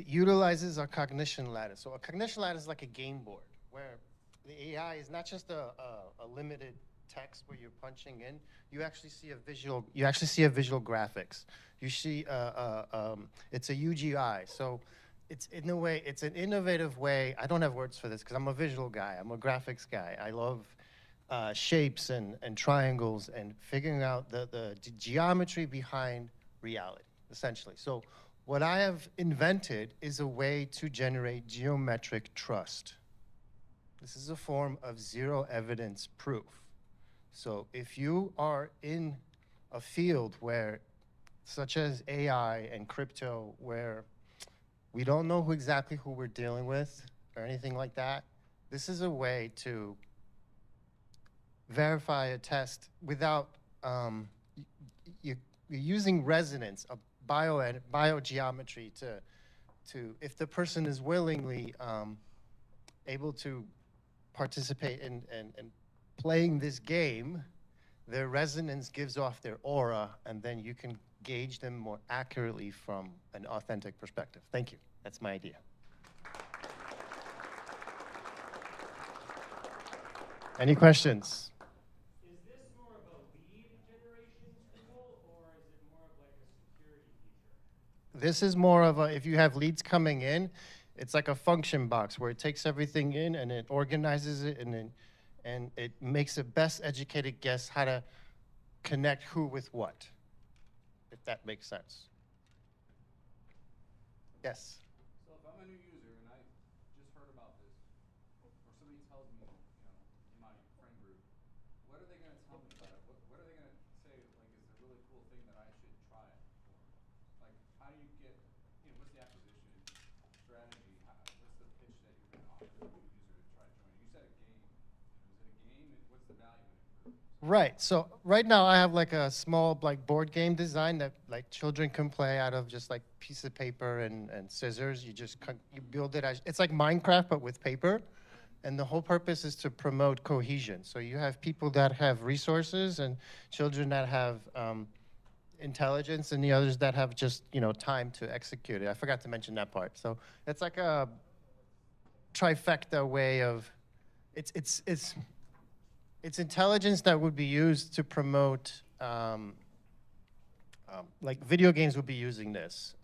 utilizes our cognition lattice. So a cognition lattice is like a game board where the AI is not just a limited text where you're punching in. You actually see a visual. You actually see a visual graphics. You see it's a UGI. So it's in a way, it's an innovative way. I don't have words for this because I'm a visual guy. I'm a graphics guy. I love shapes and triangles and figuring out the geometry behind reality, essentially. So what I have invented is a way to generate geometric trust. This is a form of zero evidence proof. So if you are in a field where, such as AI and crypto, where we don't know exactly who we're dealing with or anything like that, this is a way to verify a test without, you're using resonance, a biogeometry to, if the person is willingly able to participate in playing this game, their resonance gives off their aura, and then you can gauge them more accurately from an authentic perspective. Thank you. That's my idea. Any questions? Is this more of a lead generation tool, or is it more of like a security feature? This is more of a, if you have leads coming in, it's like a function box where it takes everything in and it organizes it and it makes a best educated guess how to connect who with what, if that makes sense. Yes? So if I'm a new user and I just heard about this, or somebody tells me, in my friend group, what are they going to tell me about it? What are they going to say, like, is a really cool thing that I should try it for? Like, how do you get, what's the acquisition strategy? What's the pitch that you're going to offer to a new user to try to join? You said a game. Is it a game? What's the value in it? Right. So right now I have like a small board game design that like children can play out of just like piece of paper and scissors. You just you build it as, it's like Minecraft but with paper. And the whole purpose is to promote cohesion. So you have people that have resources and children that have intelligence, and the others that have just time to execute it. I forgot to mention that part. So it's like a trifecta way of it's intelligence that would be used to promote, like video games would be using this.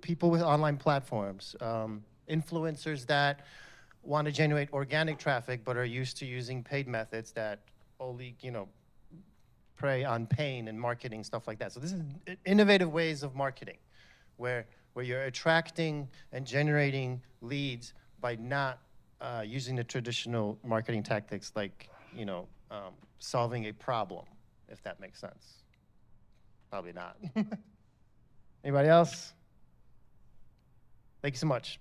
People with online platforms, influencers that want to generate organic traffic but are used to using paid methods that only, prey on pain and marketing, stuff like that. So this is innovative ways of marketing where you're attracting and generating leads by not using the traditional marketing tactics like, solving a problem, if that makes sense. Probably not. Anybody else? Thank you so much.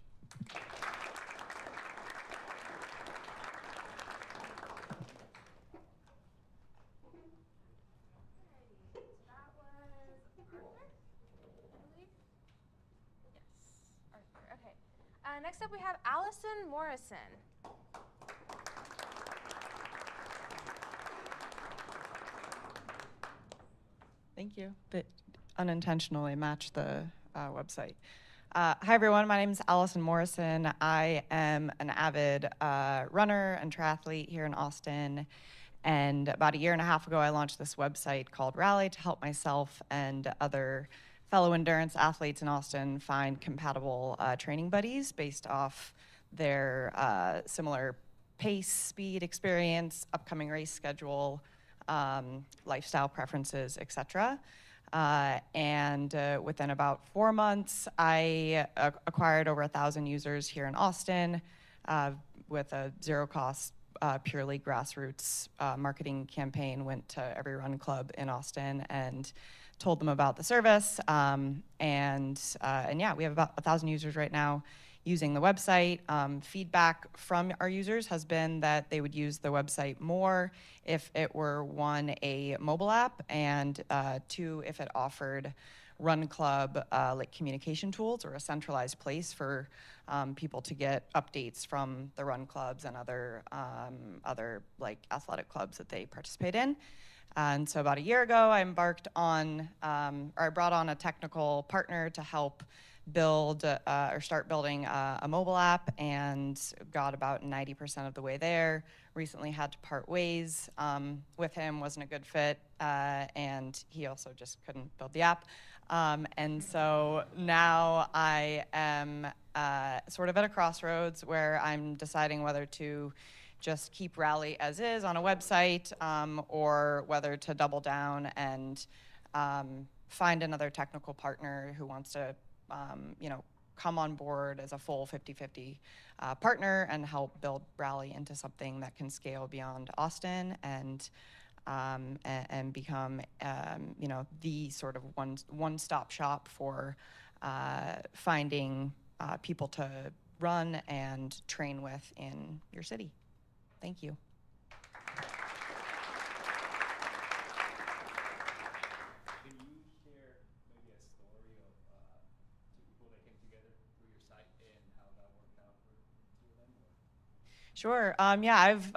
Next up, we have Allison Morrison. Thank you. That unintentionally matched the website. Hi, everyone. My name is Allison Morrison. I am an avid runner and triathlete here in Austin. And about a year and a half ago, I launched this website called Rally to help myself and other fellow endurance athletes in Austin find compatible training buddies based off their similar pace, speed, experience, upcoming race schedule, lifestyle preferences, etc. And within about 4 months, I acquired over 1,000 users here in Austin with a zero-cost, purely grassroots marketing campaign. Went to every run club in Austin and told them about the service. And yeah, we have about 1,000 users right now using the website. Feedback from our users has been that they would use the website more if it were, one, a mobile app, and two, if it offered run club like communication tools or a centralized place for people to get updates from the run clubs and other like athletic clubs that they participate in. And so about a year ago, I embarked on, or I brought on a technical partner to help build or start building a mobile app, and got about 90% of the way there. Recently had to part ways with him, wasn't a good fit, and he also just couldn't build the app. And so now I am sort of at a crossroads where I'm deciding whether to just keep Rally as is on a website, or whether to double down and find another technical partner who wants to come on board as a full 50-50 partner and help build Rally into something that can scale beyond Austin and become the sort of one-stop shop for finding people to run and train with in your city. Thank you. Can you share maybe a story of two people that came together through your site and how that worked out for two of them? Sure. Yeah, I've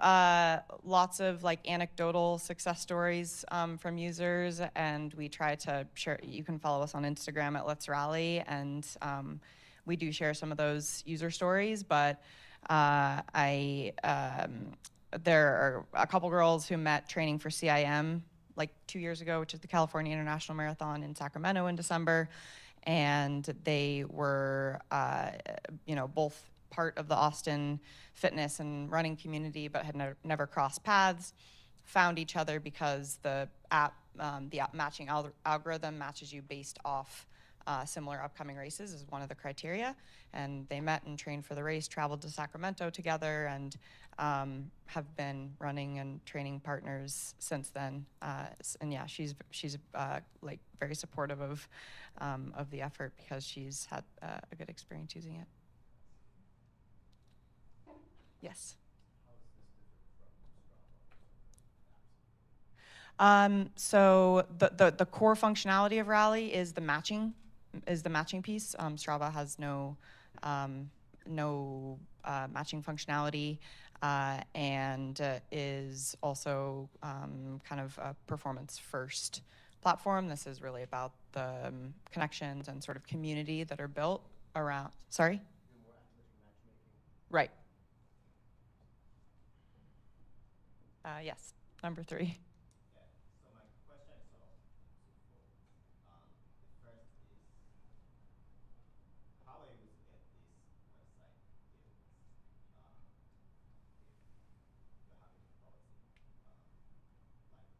lots of like anecdotal success stories from users, and we try to share. You can follow us on Instagram at Let's Rally, and we do share some of those user stories. But there are a couple girls who met training for CIM like 2 years ago, which is the California International Marathon in Sacramento in December, and they were both part of the Austin fitness and running community, but had never crossed paths. Found each other because the app matching algorithm matches you based off similar upcoming races is one of the criteria. And they met and trained for the race, traveled to Sacramento together, and have been running and training partners since then. And yeah, she's like very supportive of the effort because she's had a good experience using it. Yes. So the core functionality of Rally is the matching piece. Strava has no matching functionality and is also kind of a performance first platform. This is really about the connections and sort of community that are built around. Sorry? Right. Yes, number 3. So my question is sort of twofold. The first is, how are you able to get this website built if you're having difficulty like maintaining the app?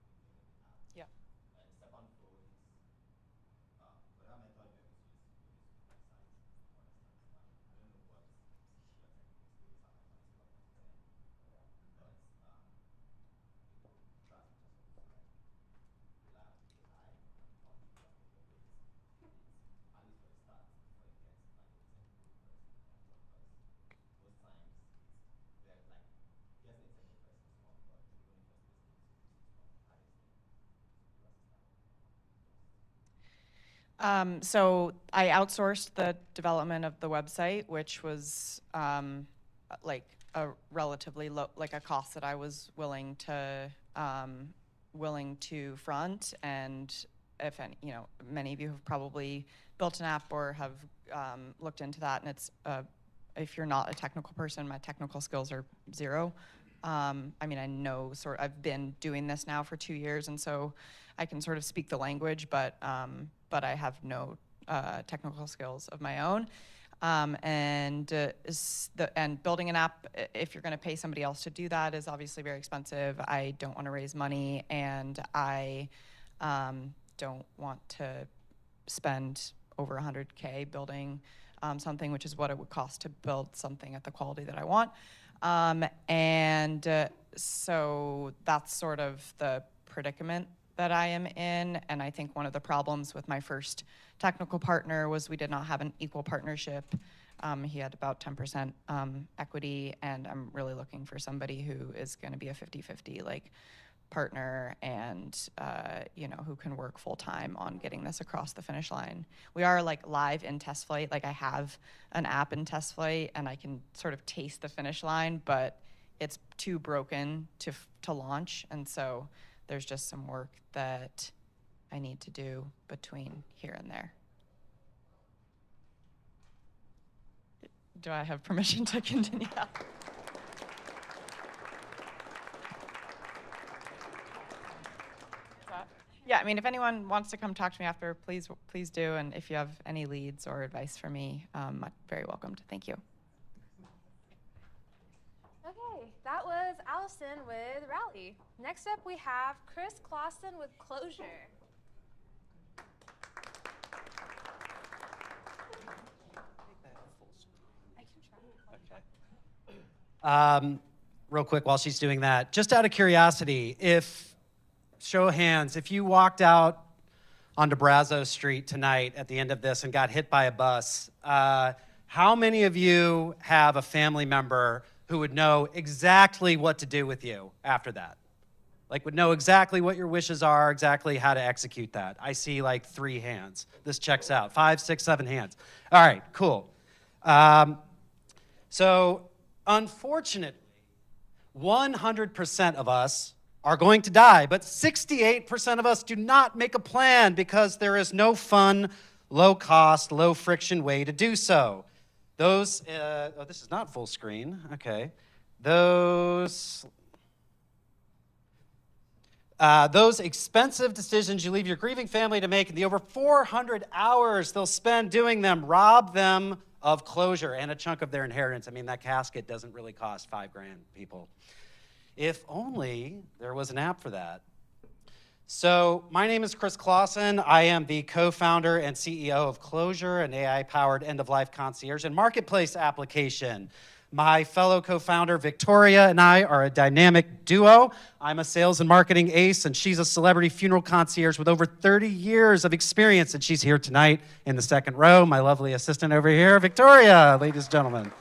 Yeah. And the second fold is, whatever method you're able to use to build this website, for instance, I don't know what your technical skills are. My skills are not there, but trust me, just want to like rely on AI and punch you up in the weight. It's at least for the start before you get like a technical person on top, because most times it's very like getting a technical person is fun, but even if you're supposed to use it, it's one of the hardest things to do as a startup. So I outsourced the development of the website, which was like a relatively low, like a cost that I was willing to front. And if any, many of you have probably built an app or have looked into that, and it's if you're not a technical person, my technical skills are zero. I mean, I've been doing this now for 2 years, and so I can sort of speak the language, but I have no technical skills of my own. And building an app, if you're going to pay somebody else to do that, is obviously very expensive. I don't want to raise money, and I don't want to spend over $100K building something, which is what it would cost to build something at the quality that I want. So that's sort of the predicament that I am in. And I think one of the problems with my first technical partner was we did not have an equal partnership. He had about 10% equity, and I'm really looking for somebody who is going to be a 50-50 like partner and who can work full time on getting this across the finish line. We are like live in test flight. Like I have an app in test flight and I can sort of taste the finish line, but it's too broken to launch. And so there's just some work that I need to do between here and there. Do I have permission to continue? Yeah, I mean, if anyone wants to come talk to me after, please do. And if you have any leads or advice for me, I'm very welcomed. Thank you. Okay, that was Allison with Rally. Next up, we have Chris Clausen with Closure. Real quick while she's doing that, just out of curiosity, show of hands, if you walked out onto Brazos Street tonight at the end of this and got hit by a bus, how many of you have a family member who would know exactly what to do with you after that? Like would know exactly what your wishes are, exactly how to execute that. I see like 3 hands. This checks out. 5, 6, 7 hands. All right, cool. So unfortunately, 100% of us are going to die, but 68% of us do not make a plan because there is no fun, low cost, low friction way to do so. Those, this is not full screen, okay. Those expensive decisions you leave your grieving family to make, and the over 400 hours they'll spend doing them, rob them of closure and a chunk of their inheritance. I mean, that casket doesn't really cost $5 grand, people. If only there was an app for that. So my name is Chris Clausen. I am the co-founder and CEO of Closure, an AI-powered end-of-life concierge and marketplace application. My fellow co-founder, Victoria, and I are a dynamic duo. I'm a sales and marketing ace, and she's a celebrity funeral concierge with over 30 years of experience, and she's here tonight in the second row, my lovely assistant over here, Victoria, ladies and gentlemen.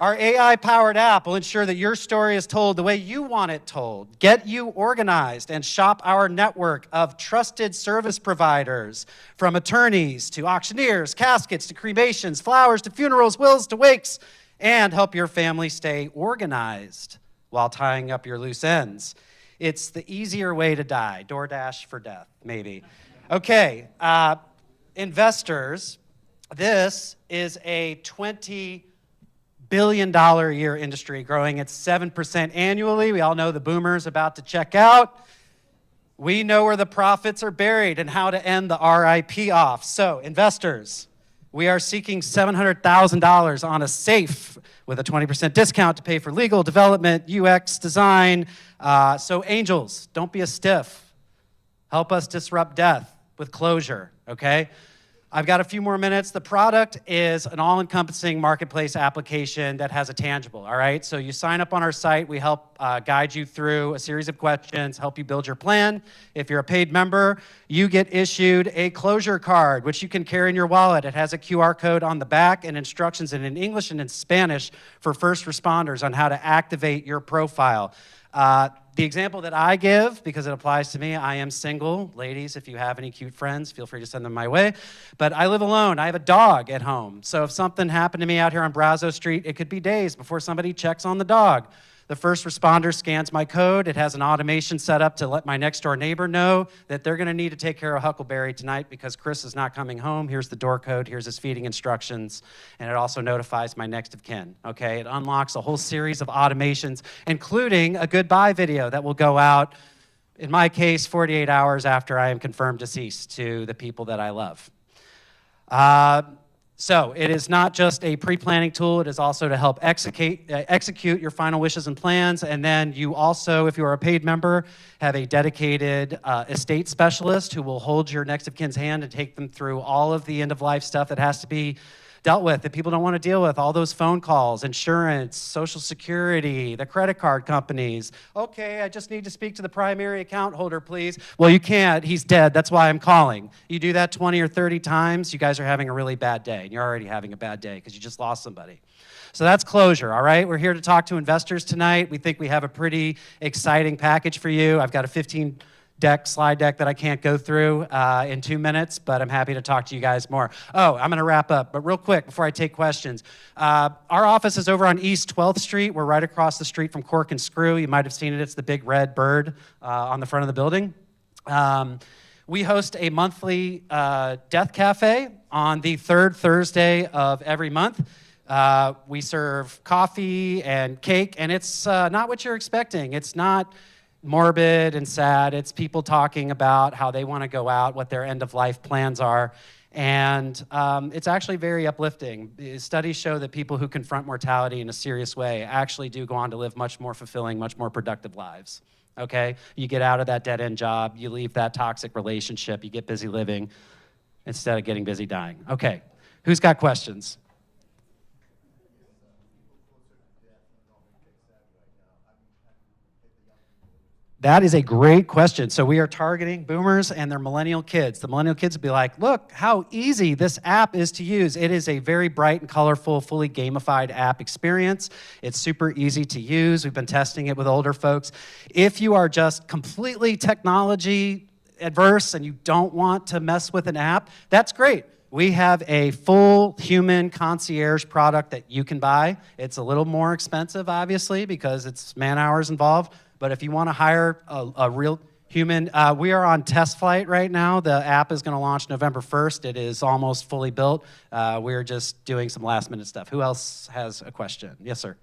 Our AI-powered app will ensure that your story is told the way you want it told, get you organized, and shop our network of trusted service providers, from attorneys to auctioneers, caskets to cremations, flowers to funerals, wills to wakes, and help your family stay organized while tying up your loose ends. It's the easier way to die. DoorDash for death, maybe. Okay, investors, this is a $20 billion a year industry growing at 7% annually. We all know the boomers about to check out. We know where the profits are buried and how to end the RIP off. So, investors, we are seeking $700,000 on a safe with a 20% discount to pay for legal, development, UX, design. So angels, don't be a stiff. Help us disrupt death with Closure, okay? I've got a few more minutes. The product is an all-encompassing marketplace application that has a tangible, all right? So you sign up on our site. We help guide you through a series of questions, help you build your plan. If you're a paid member, you get issued a Closure card, which you can carry in your wallet. It has a QR code on the back and instructions in English and in Spanish for first responders on how to activate your profile. The example that I give, because it applies to me, I am single. Ladies, if you have any cute friends, feel free to send them my way. But I live alone. I have a dog at home. So if something happened to me out here on Brazos Street, it could be days before somebody checks on the dog. The first responder scans my code. It has an automation set up to let my next door neighbor know that they're going to need to take care of Huckleberry tonight because Chris is not coming home. Here's the door code. Here's his feeding instructions. And it also notifies my next of kin. Okay, it unlocks a whole series of automations, including a goodbye video that will go out, in my case, 48 hours after I am confirmed deceased to the people that I love. So it is not just a pre-planning tool, it is also to help execute your final wishes and plans. And then you also, if you are a paid member, have a dedicated estate specialist who will hold your next of kin's hand and take them through all of the end-of-life stuff that has to be dealt with, that people don't want to deal with, all those phone calls, insurance, Social Security, the credit card companies. Okay, I just need to speak to the primary account holder, please. Well, you can't. He's dead. That's why I'm calling. You do that 20 or 30 times, you guys are having a really bad day. And you're already having a bad day because you just lost somebody. So that's Closure, all right? We're here to talk to investors tonight. We think we have a pretty exciting package for you. I've got a 15 slide deck that I can't go through in 2 minutes, but I'm happy to talk to you guys more. Oh, I'm going to wrap up, but real quick before I take questions. Our office is over on East 12th Street. We're right across the street from Cork and Screw. You might have seen it. It's the big red bird on the front of the building. We host a monthly death cafe on the third Thursday of every month. We serve coffee and cake, and it's not what you're expecting. It's not morbid and sad. It's people talking about how they want to go out, what their end-of-life plans are, and it's actually very uplifting. Studies show that people who confront mortality in a serious way actually do go on to live much more fulfilling, much more productive lives, okay? You get out of that dead-end job, you leave that toxic relationship, you get busy living instead of getting busy dying. Okay, who's got questions? That is a great question. So we are targeting boomers and their millennial kids. The millennial kids will be like, look how easy this app is to use. It is a very bright and colorful, fully gamified app experience. It's super easy to use. We've been testing it with older folks. If you are just completely technology adverse and you don't want to mess with an app, that's great. We have a full human concierge product that you can buy. It's a little more expensive, obviously, because it's man hours involved. But if you want to hire a real human, we are on test flight right now. The app is going to launch November 1st. It is almost fully built. We're just doing some last minute stuff. Who else has a question? Yes, sir.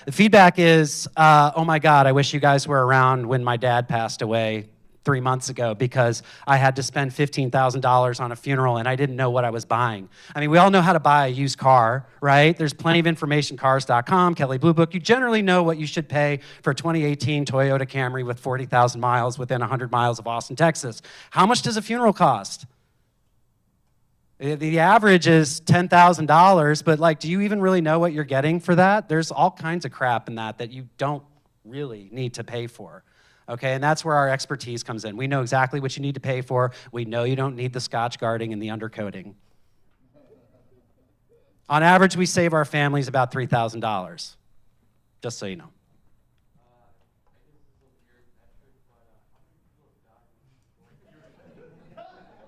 The feedback is, oh my God, I wish you guys were around when my dad passed away 3 months ago, because I had to spend $15,000 on a funeral and I didn't know what I was buying. I mean, we all know how to buy a used car, right? There's plenty of information, cars.com, Kelley Blue Book. You generally know what you should pay for a 2018 Toyota Camry with 40,000 miles within 100 miles of Austin, Texas. How much does a funeral cost? The average is $10,000, but like, do you even really know what you're getting for that? There's all kinds of crap in that you don't really need to pay for. Okay, and that's where our expertise comes in. We know exactly what you need to pay for. We know you don't need the Scotch guarding and the undercoating. On average, we save our families about $3,000, just so you know.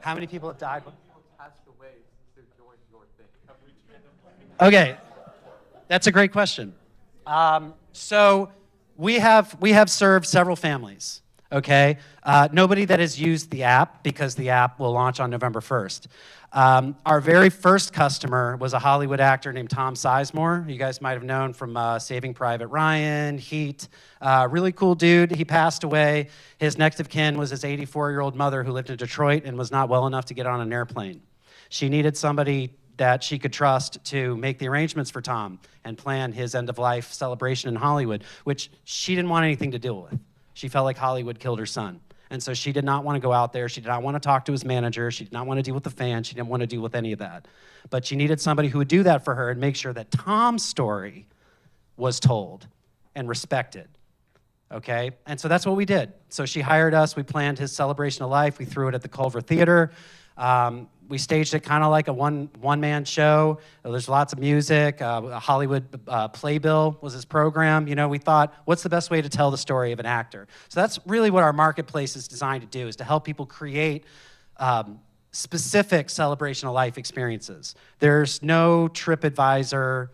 How many people have died? Okay, that's a great question. So we have served several families, okay? Nobody that has used the app, because the app will launch on November 1st. Our very first customer was a Hollywood actor named Tom Sizemore. You guys might have known from Saving Private Ryan, Heat. Really cool dude. He passed away. His next of kin was his 84-year-old mother who lived in Detroit and was not well enough to get on an airplane. She needed somebody that she could trust to make the arrangements for Tom and plan his end-of-life celebration in Hollywood, which she didn't want anything to deal with. She felt like Hollywood killed her son. And so she did not want to go out there. She did not want to talk to his manager. She did not want to deal with the fans. She didn't want to deal with any of that. But she needed somebody who would do that for her and make sure that Tom's story was told and respected. Okay? And so that's what we did. So she hired us. We planned his celebration of life. We threw it at the Culver Theater. We staged it kind of like a one-man show. There's lots of music. A Hollywood Playbill was his program. You know, we thought, what's the best way to tell the story of an actor? So that's really what our marketplace is designed to do, is to help people create specific celebration of life experiences. There's no TripAdvisor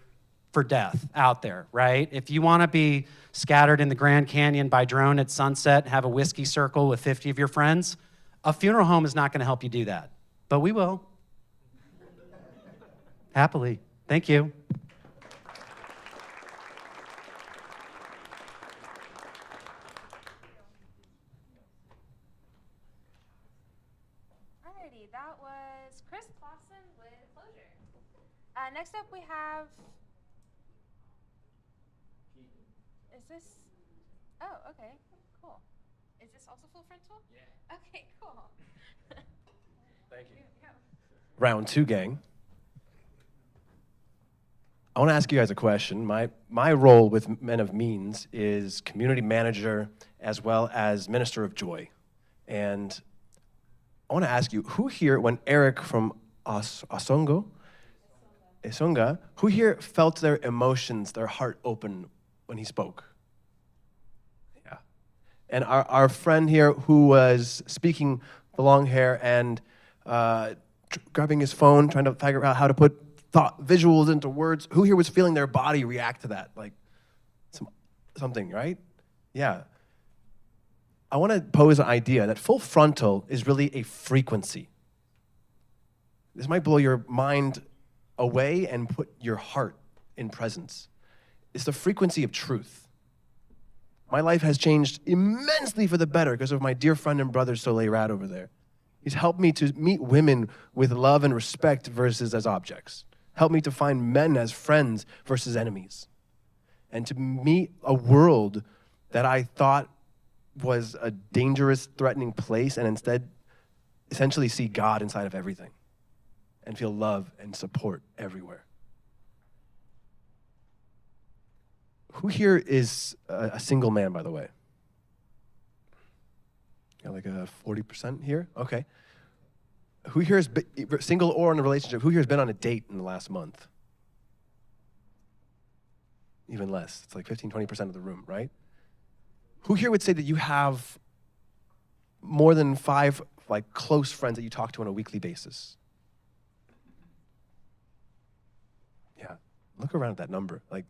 for death out there, right? If you want to be scattered in the Grand Canyon by drone at sunset and have a whiskey circle with 50 of your friends, a funeral home is not going to help you do that. But we will. Happily. Thank you. Alrighty, that was Chris Clausen with Closure. Next up we have, is this, oh, okay, cool. Is this also full frontal? Yeah. Okay, cool. Thank you. Round two, gang. I want to ask you guys a question. My role with Men of Means is community manager as well as minister of joy. And I want to ask you, who here, when Eric from Esonga, who here felt their emotions, their heart open when he spoke? Yeah. And our friend here who was speaking, the long hair, and grabbing his phone, trying to figure out how to put visuals into words. Who here was feeling their body react to that? Like something, right? Yeah. I want to pose an idea that full frontal is really a frequency. This might blow your mind away and put your heart in presence. It's the frequency of truth. My life has changed immensely for the better because of my dear friend and brother Soleil Rad over there. He's helped me to meet women with love and respect versus as objects. Helped me to find men as friends versus enemies. And to meet a world that I thought was a dangerous, threatening place, and instead essentially see God inside of everything and feel love and support everywhere. Who here is a single man, by the way? Got like a 40% here? Okay. Who here is single or in a relationship? Who here has been on a date in the last month? Even less. It's like 15, 20% of the room, right? Who here would say that you have more than 5 like close friends that you talk to on a weekly basis? Yeah, look around at that number. Like,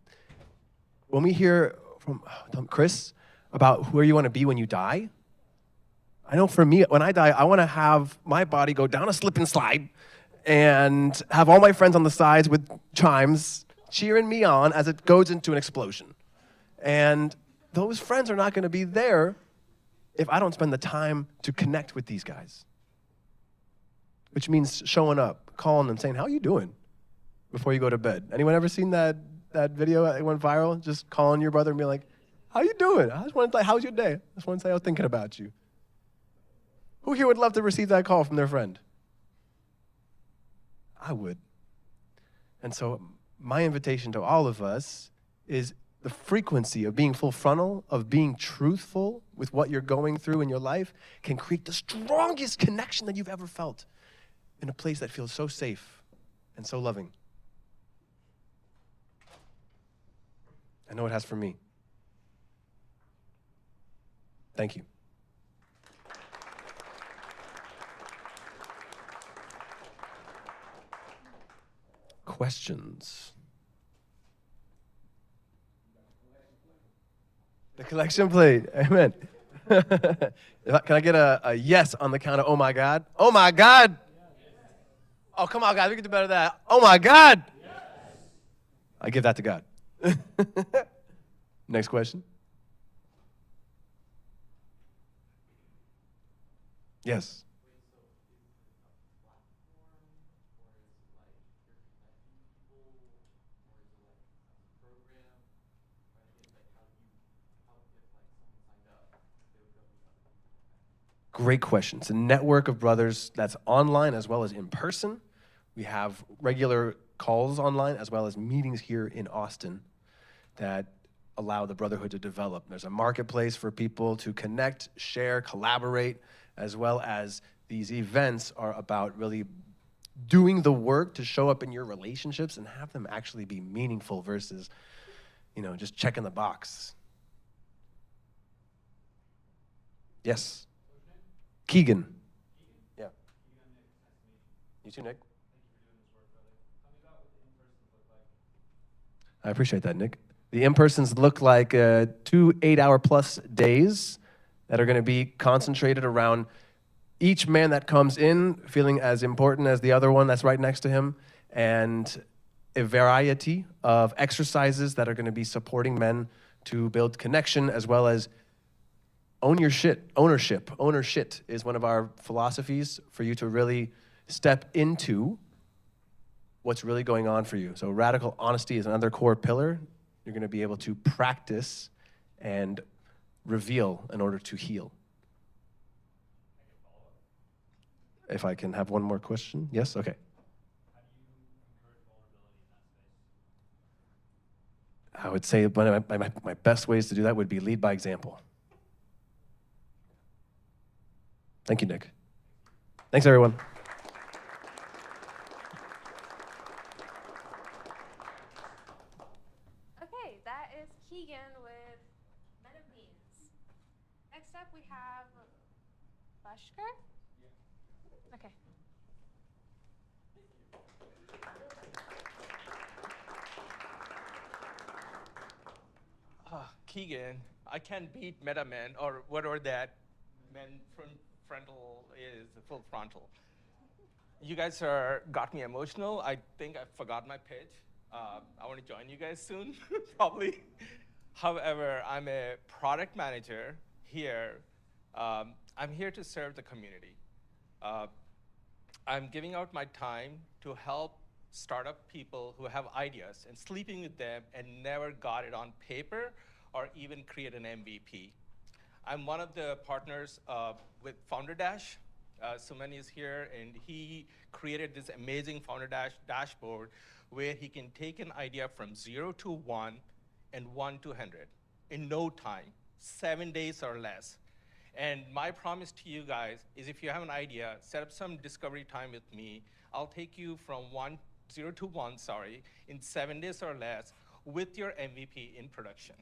when we hear from Chris about where you want to be when you die, I know for me, when I die, I want to have my body go down a slip and slide and have all my friends on the sides with chimes cheering me on as it goes into an explosion. And those friends are not going to be there if I don't spend the time to connect with these guys. Which means showing up, calling them, saying, how are you doing? Before you go to bed. Anyone ever seen that video that went viral? Just calling your brother and being like, how you doing? I just want to say, how's your day? I just want to say I was thinking about you. Who here would love to receive that call from their friend? I would. And so my invitation to all of us is the frequency of being full frontal, of being truthful with what you're going through in your life can create the strongest connection that you've ever felt in a place that feels so safe and so loving. I know it has for me. Thank you. Questions? The collection plate. Amen. Can I get a yes on the count of oh my God? Oh my God! Oh, come on, guys. We can do better than that. Oh my God! Yes. I give that to God. Next question. Yes. Great question. It's a network of brothers that's online as well as in person. We have regular calls online as well as meetings here in Austin that allow the brotherhood to develop. There's a marketplace for people to connect, share, collaborate, as well as these events are about really doing the work to show up in your relationships and have them actually be meaningful versus, just checking the box. Yes. Keegan. Yeah. You too, Nick. I appreciate that, Nick. The in-persons look like 2 8-hour-plus days that are going to be concentrated around each man that comes in feeling as important as the other one that's right next to him, and a variety of exercises that are going to be supporting men to build connection as well as own your shit. Ownership. Ownership is one of our philosophies for you to really step into what's really going on for you. So radical honesty is another core pillar. You're going to be able to practice and reveal in order to heal. If I can have one more question. Yes? Okay. I would say one of my best ways to do that would be lead by example. Thank you, Nick. Thanks, everyone. Okay, that is Keegan with Men of Means. Next up, we have Bashkar. Okay. Keegan, I can't beat MetaMan or whatever that men frontal is, full frontal. You guys got me emotional. I think I forgot my pitch. I want to join you guys soon, probably. However, I'm a product manager here. I'm here to serve the community. I'm giving out my time to help startup people who have ideas and sleeping with them and never got it on paper or even create an MVP. I'm one of the partners with Founder Dash. Suman is here, and he created this amazing Founder Dash dashboard where he can take an idea from 0 to 1 and 1 to 100 in no time, 7 days or less. And my promise to you guys is if you have an idea, set up some discovery time with me. I'll take you from 0 to 1, in 7 days or less with your MVP in production.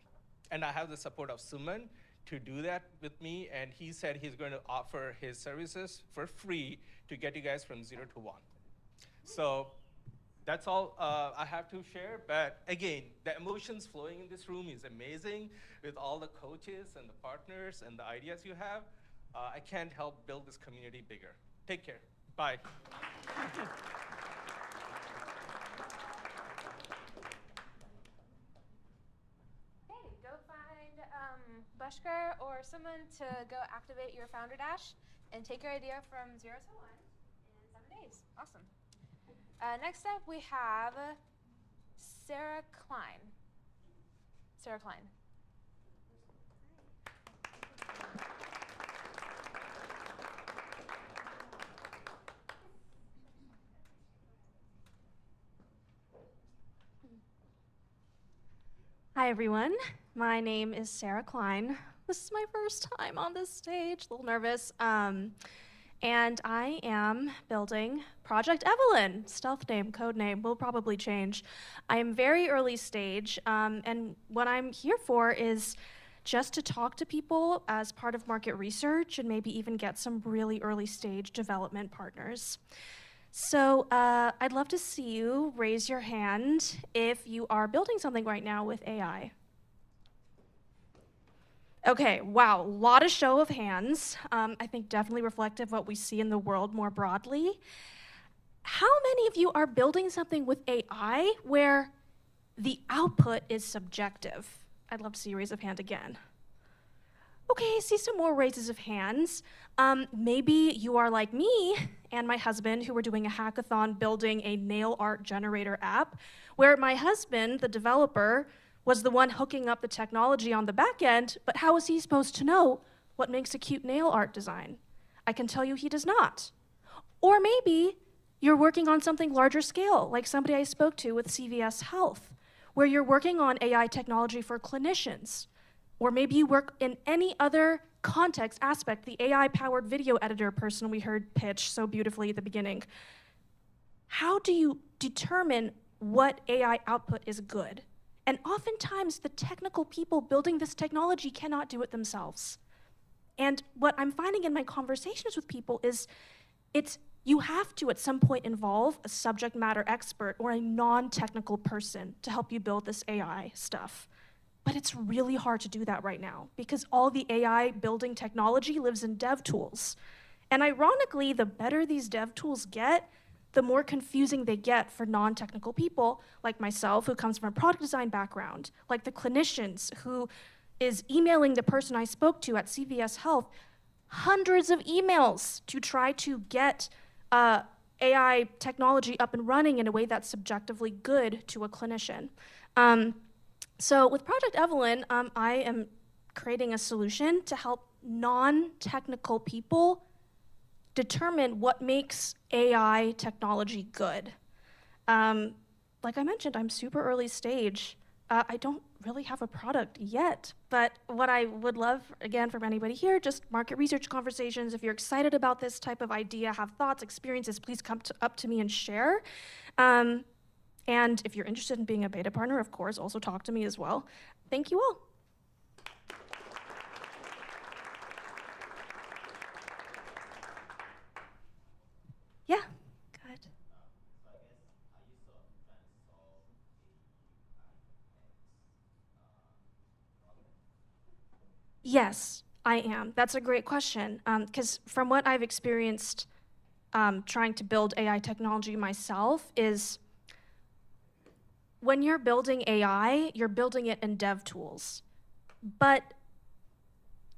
And I have the support of Suman to do that with me, and he said he's going to offer his services for free to get you guys from 0 to 1. So that's all I have to share. But again, the emotions flowing in this room is amazing with all the coaches and the partners and the ideas you have. I can't help build this community bigger. Take care. Bye. Hey, go find Bushker or someone to go activate your Founder Dash and take your idea from 0 to 1 in 7 days. Awesome. Next up, we have Sarah Klein. Sarah Klein. Hi, everyone. My name is Sarah Klein. This is my first time on this stage, a little nervous. And I am building Project Evelyn. Stealth name, code name, will probably change. I am very early stage, and what I'm here for is just to talk to people as part of market research and maybe even get some really early stage development partners. So I'd love to see you raise your hand if you are building something right now with AI. Okay, wow, a lot of show of hands. I think definitely reflective of what we see in the world more broadly. How many of you are building something with AI where the output is subjective? I'd love to see you raise a hand again. Okay, I see some more raises of hands. Maybe you are like me and my husband, who were doing a hackathon building a nail art generator app, where my husband, the developer, was the one hooking up the technology on the back end, but how is he supposed to know what makes a cute nail art design? I can tell you he does not. Or maybe you're working on something larger scale, like somebody I spoke to with CVS Health, where you're working on AI technology for clinicians. Or maybe you work in any other context aspect, the AI-powered video editor person we heard pitch so beautifully at the beginning. How do you determine what AI output is good? And oftentimes, the technical people building this technology cannot do it themselves. And what I'm finding in my conversations with people is you have to, at some point, involve a subject matter expert or a non-technical person to help you build this AI stuff. But it's really hard to do that right now because all the AI building technology lives in dev tools. And ironically, the better these dev tools get, the more confusing they get for non-technical people like myself, who comes from a product design background, like the clinicians who is emailing the person I spoke to at CVS Health hundreds of emails to try to get AI technology up and running in a way that's subjectively good to a clinician. So with Project Evelyn, I am creating a solution to help non-technical people determine what makes AI technology good. Like I mentioned, I'm super early stage. I don't really have a product yet, but what I would love, again, from anybody here, just market research conversations. If you're excited about this type of idea, have thoughts, experiences, please come up to me and share. And if you're interested in being a beta partner, of course, also talk to me as well. Thank you all. Yeah, go ahead. Yes, I am. That's a great question. Because from what I've experienced trying to build AI technology myself is when you're building AI, you're building it in dev tools. But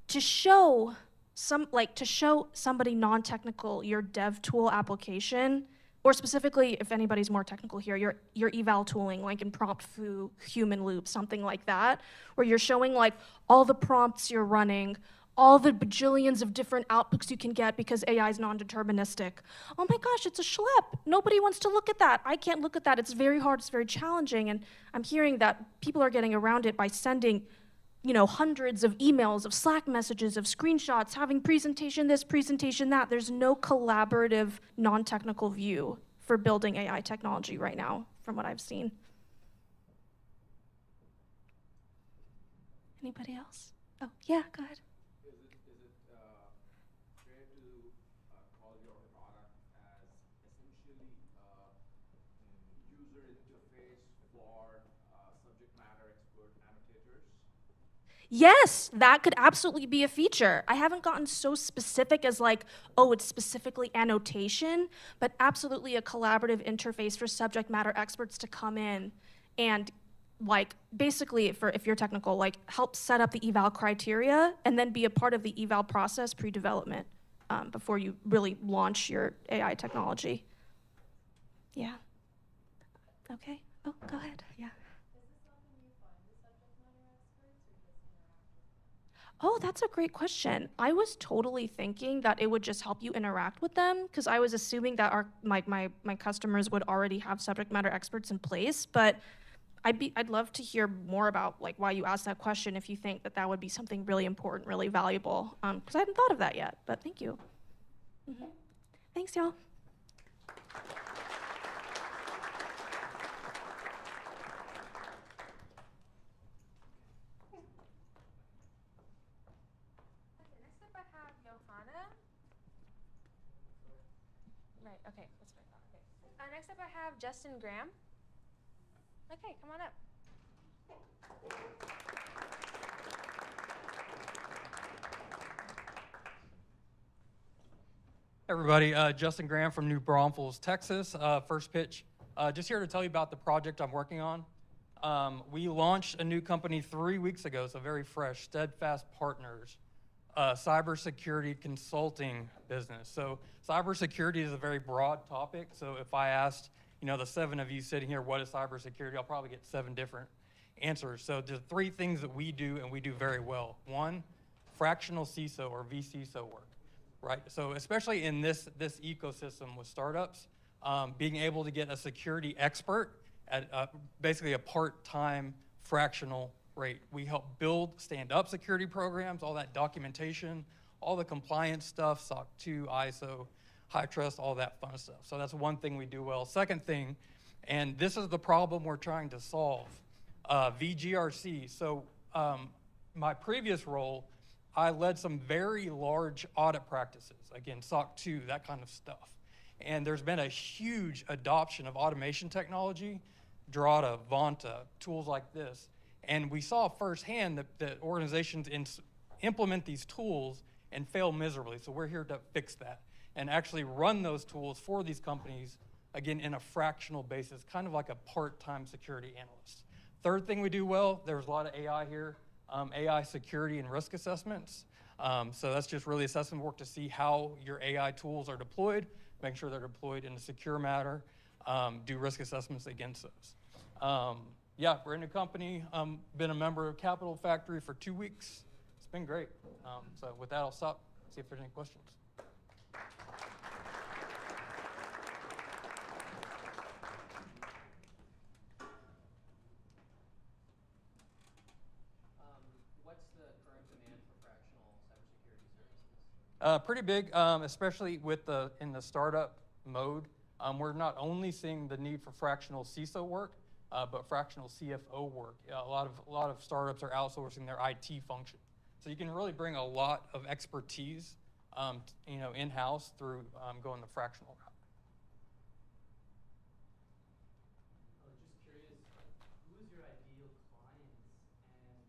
to show somebody non-technical your dev tool application, or specifically if anybody's more technical here, your eval tooling, like in prompt foo, human loop, something like that, where you're showing like all the prompts you're running, all the bajillions of different outputs you can get because AI is non-deterministic. Oh my gosh, it's a schlep. Nobody wants to look at that. I can't look at that. It's very hard, it's very challenging. And I'm hearing that people are getting around it by sending hundreds of emails, of Slack messages, of screenshots, having presentation this, presentation that. There's no collaborative, non-technical view for building AI technology right now, from what I've seen. Anybody else? Oh, yeah, go ahead. Is it fair to call your product as essentially user interface for subject matter expert annotators? Yes, that could absolutely be a feature. I haven't gotten so specific as like, oh, it's specifically annotation, but absolutely a collaborative interface for subject matter experts to come in and like basically if you're technical, like help set up the eval criteria and then be a part of the eval process pre-development before you really launch your AI technology. Yeah. Okay. Oh, go ahead. Yeah. Oh, that's a great question. I was totally thinking that it would just help you interact with them because I was assuming that my customers would already have subject matter experts in place, but I'd love to hear more about like why you asked that question if you think that that would be something really important, really valuable, because I hadn't thought of that yet, but thank you. Thanks, y'all. Next up I have Johanna. Right, okay, that's what I thought. Okay. Next up I have Justin Graham. Okay, come on up. Everybody, Justin Graham from New Braunfels, Texas. First pitch. Just here to tell you about the project I'm working on. We launched a new company 3 weeks ago, so very fresh, Steadfast Partners, cybersecurity consulting business. So cybersecurity is a very broad topic. So if I asked, the 7 of you sitting here, what is cybersecurity? I'll probably get 7 different answers. So there's 3 things that we do and we do very well. 1, fractional CISO or vCISO work, right? So especially in this ecosystem with startups, being able to get a security expert at basically a part-time fractional rate. We help build stand-up security programs, all that documentation, all the compliance stuff, SOC 2, ISO, high trust, all that fun stuff. So that's one thing we do well. Second thing, and this is the problem we're trying to solve, VGRC. So my previous role, I led some very large audit practices, again, SOC 2, that kind of stuff. And there's been a huge adoption of automation technology, Drata, Vonta, tools like this. And we saw firsthand that organizations implement these tools and fail miserably. So we're here to fix that and actually run those tools for these companies, again, in a fractional basis, kind of like a part-time security analyst. Third thing we do well, there's a lot of AI here, AI security and risk assessments. So that's just really assessment work to see how your AI tools are deployed, make sure they're deployed in a secure manner, do risk assessments against those. Yeah, we're in a company, been a member of Capital Factory for 2 weeks. It's been great. So with that, I'll stop, see if there's any questions. What's the current demand for fractional cybersecurity services? Pretty big, especially in the startup mode. We're not only seeing the need for fractional CISO work, but fractional CFO work. A lot of startups are outsourcing their IT function. So you can really bring a lot of expertise, in-house through going the fractional route. Just curious, who is your ideal client, and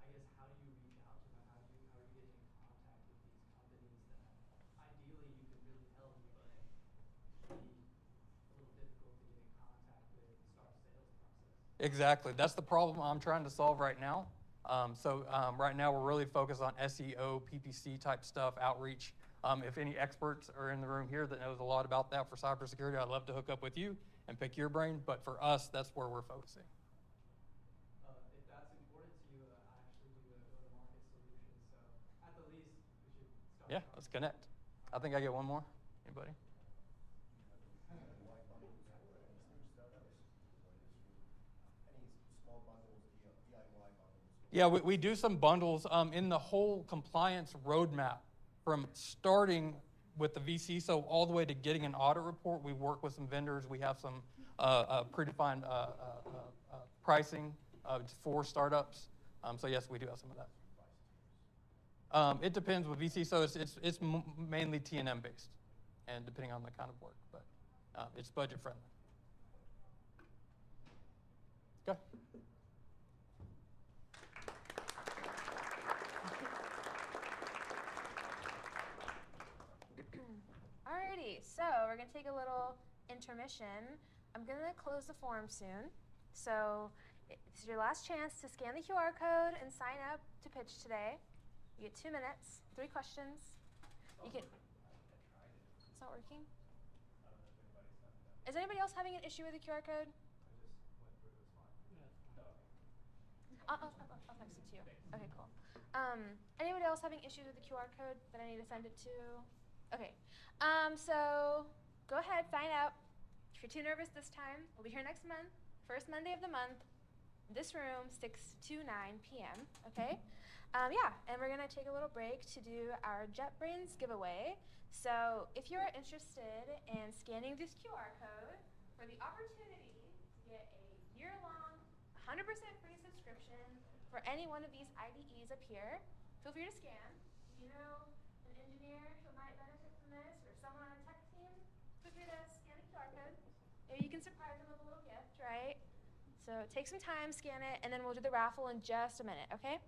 I guess how do you reach out to them? How are you getting in contact with these companies that ideally you can really help, but be a little difficult to get in contact with and start a sales process? Exactly. That's the problem I'm trying to solve right now. Right now we're really focused on SEO, PPC type stuff, outreach. If any experts are in the room here that knows a lot about that for cybersecurity, I'd love to hook up with you and pick your brain. But for us, that's where we're focusing. If that's important to you, I actually do go-to-market solutions. So Yeah, let's connect. I think I get one more. Anybody? Yeah, we do some bundles in the whole compliance roadmap from starting with the VC, so all the way to getting an audit report. We work with some vendors. We have some predefined pricing for startups. So yes, we do have some of that. It depends with VC, so it's mainly T&M based, and depending on the kind of work, but it's budget friendly. Okay. Alrighty, so we're gonna take a little intermission. I'm gonna close the forum soon. So it's your last chance to scan the QR code and sign up to pitch today. You get 2 minutes, 3 questions. You can. It's not working? Is anybody else having an issue with the QR code? I'll text it to you. Okay, cool. Anybody else having issues with the QR code that I need to send it to? Okay. So go ahead, sign up. If you're too nervous this time, we'll be here next month, first Monday of the month, this room, 6 to 9 p.m., okay? Yeah, and we're gonna take a little break to do our JetBrains giveaway. So if you're interested in scanning this QR code for the opportunity to get a year-long, 100% free subscription for any one of these IDEs up here, feel free to scan. You know an engineer who might benefit from this, or someone on a tech team, feel free to scan the QR code. Maybe you can surprise them with a little gift, right? So take some time, scan it, and then we'll do the raffle in just a minute, okay?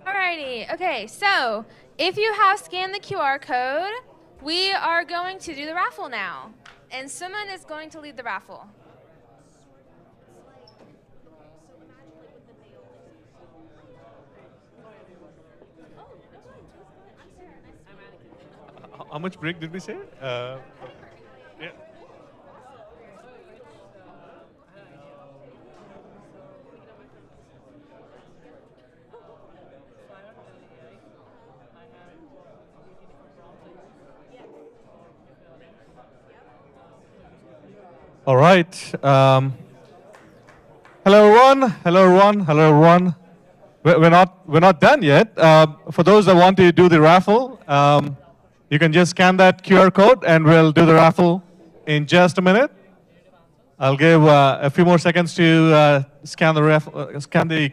Alrighty, okay, so if you have scanned the QR code, we are going to do the raffle now. And someone is going to lead the raffle. How much break did we say? Yeah. All right. Hello, everyone. Hello, everyone. Hello, everyone. We're not done yet. For those that want to do the raffle, you can just scan that QR code, and we'll do the raffle in just a minute. I'll give a few more seconds to scan the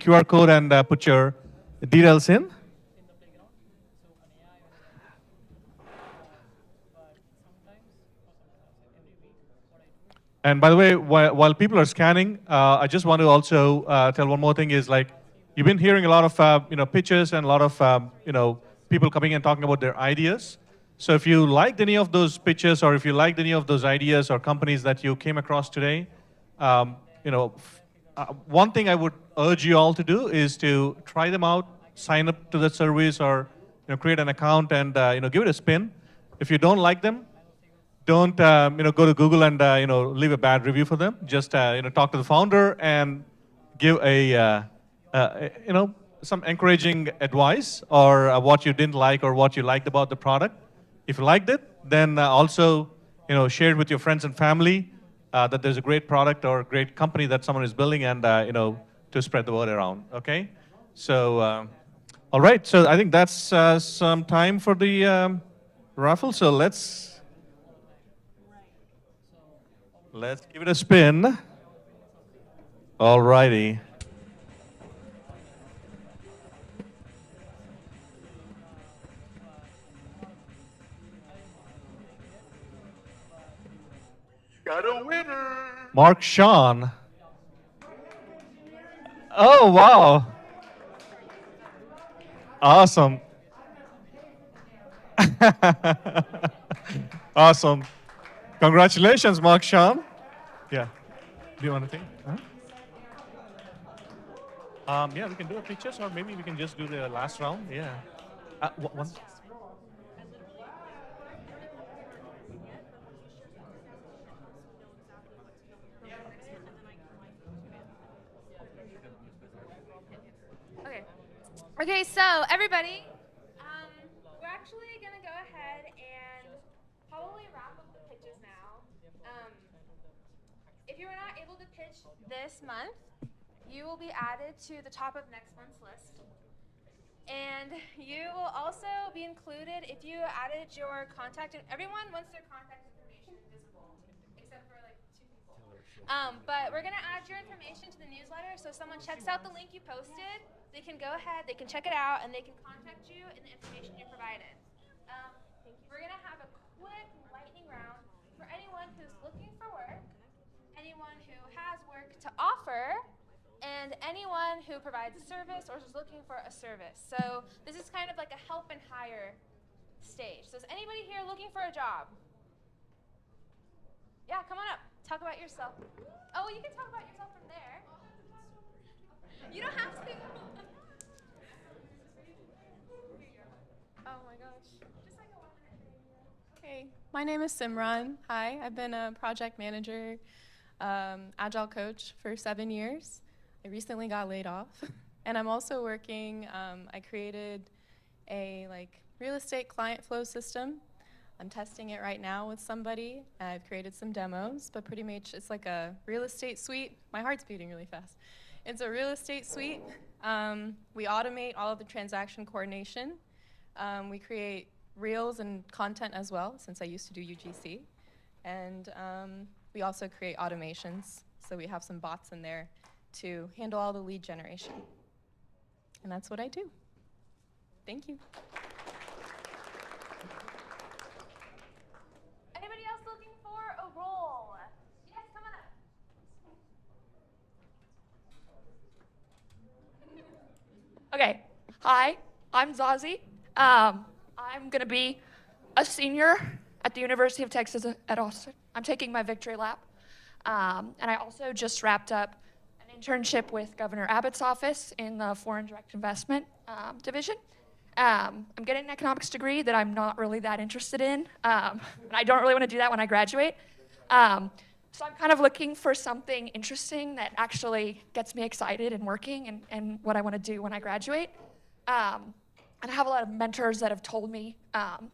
QR code and put your details in. And by the way, while people are scanning, I just want to also tell one more thing is like, you've been hearing a lot of pitches and a lot of people coming and talking about their ideas. So if you liked any of those pitches, or if you liked any of those ideas or companies that you came across today, one thing I would urge you all to do is to try them out, sign up to the service, or create an account and give it a spin. If you don't like them, don't go to Google and leave a bad review for them. Just talk to the founder and give some encouraging advice, or what you didn't like or what you liked about the product. If you liked it, then also share it with your friends and family. that there's a great product or a great company that someone is building, and to spread the word around. Okay, so all right. So I think that's some time for the raffle. So let's give it a spin. All righty. Got a winner. Mark Sean. Oh, wow. Awesome. Awesome. Congratulations, Mark Sean. Yeah. Do you want to take? Huh? Yeah, we can do a pictures, or maybe we can just do the last round. Yeah. One. Okay. Okay, so everybody, we're actually gonna go ahead and probably wrap up the pitches now. If you were not able to pitch this month, you will be added to the top of next month's list. And you will also be included if you added your contact. Everyone wants their contact information visible, except for like 2 people. But we're gonna add your information to the newsletter, so if someone checks out the link you posted, they can go ahead, they can check it out, and they can contact you in the information you provided. We're gonna have a quick lightning round for anyone who's looking for work, anyone who has work to offer, and anyone who provides a service or is looking for a service. So this is kind of like a help and hire stage. So is anybody here looking for a job? Yeah, come on up. Talk about yourself. Oh, you can talk about yourself from there. You don't have to. Oh my gosh. Just like a 1-minute thing. Okay, my name is Simran. Hi, I've been a project manager, agile coach for 7 years. I recently got laid off, and I'm also working. I created a real estate client flow system. I'm testing it right now with somebody. I've created some demos, but pretty much it's like a real estate suite. My heart's beating really fast. It's a real estate suite. We automate all of the transaction coordination. We create reels and content as well, since I used to do UGC. And we also create automations. So we have some bots in there to handle all the lead generation. And that's what I do. Thank you. Anybody else looking for a role? Yes, come on up. Okay, hi, I'm Zazie. I'm gonna be a senior at the University of Texas at Austin. I'm taking my victory lap. And I also just wrapped up an internship with Governor Abbott's office in the Foreign Direct Investment division. I'm getting an economics degree that I'm not really that interested in. And I don't really want to do that when I graduate. So I'm kind of looking for something interesting that actually gets me excited and working and what I want to do when I graduate. And I have a lot of mentors that have told me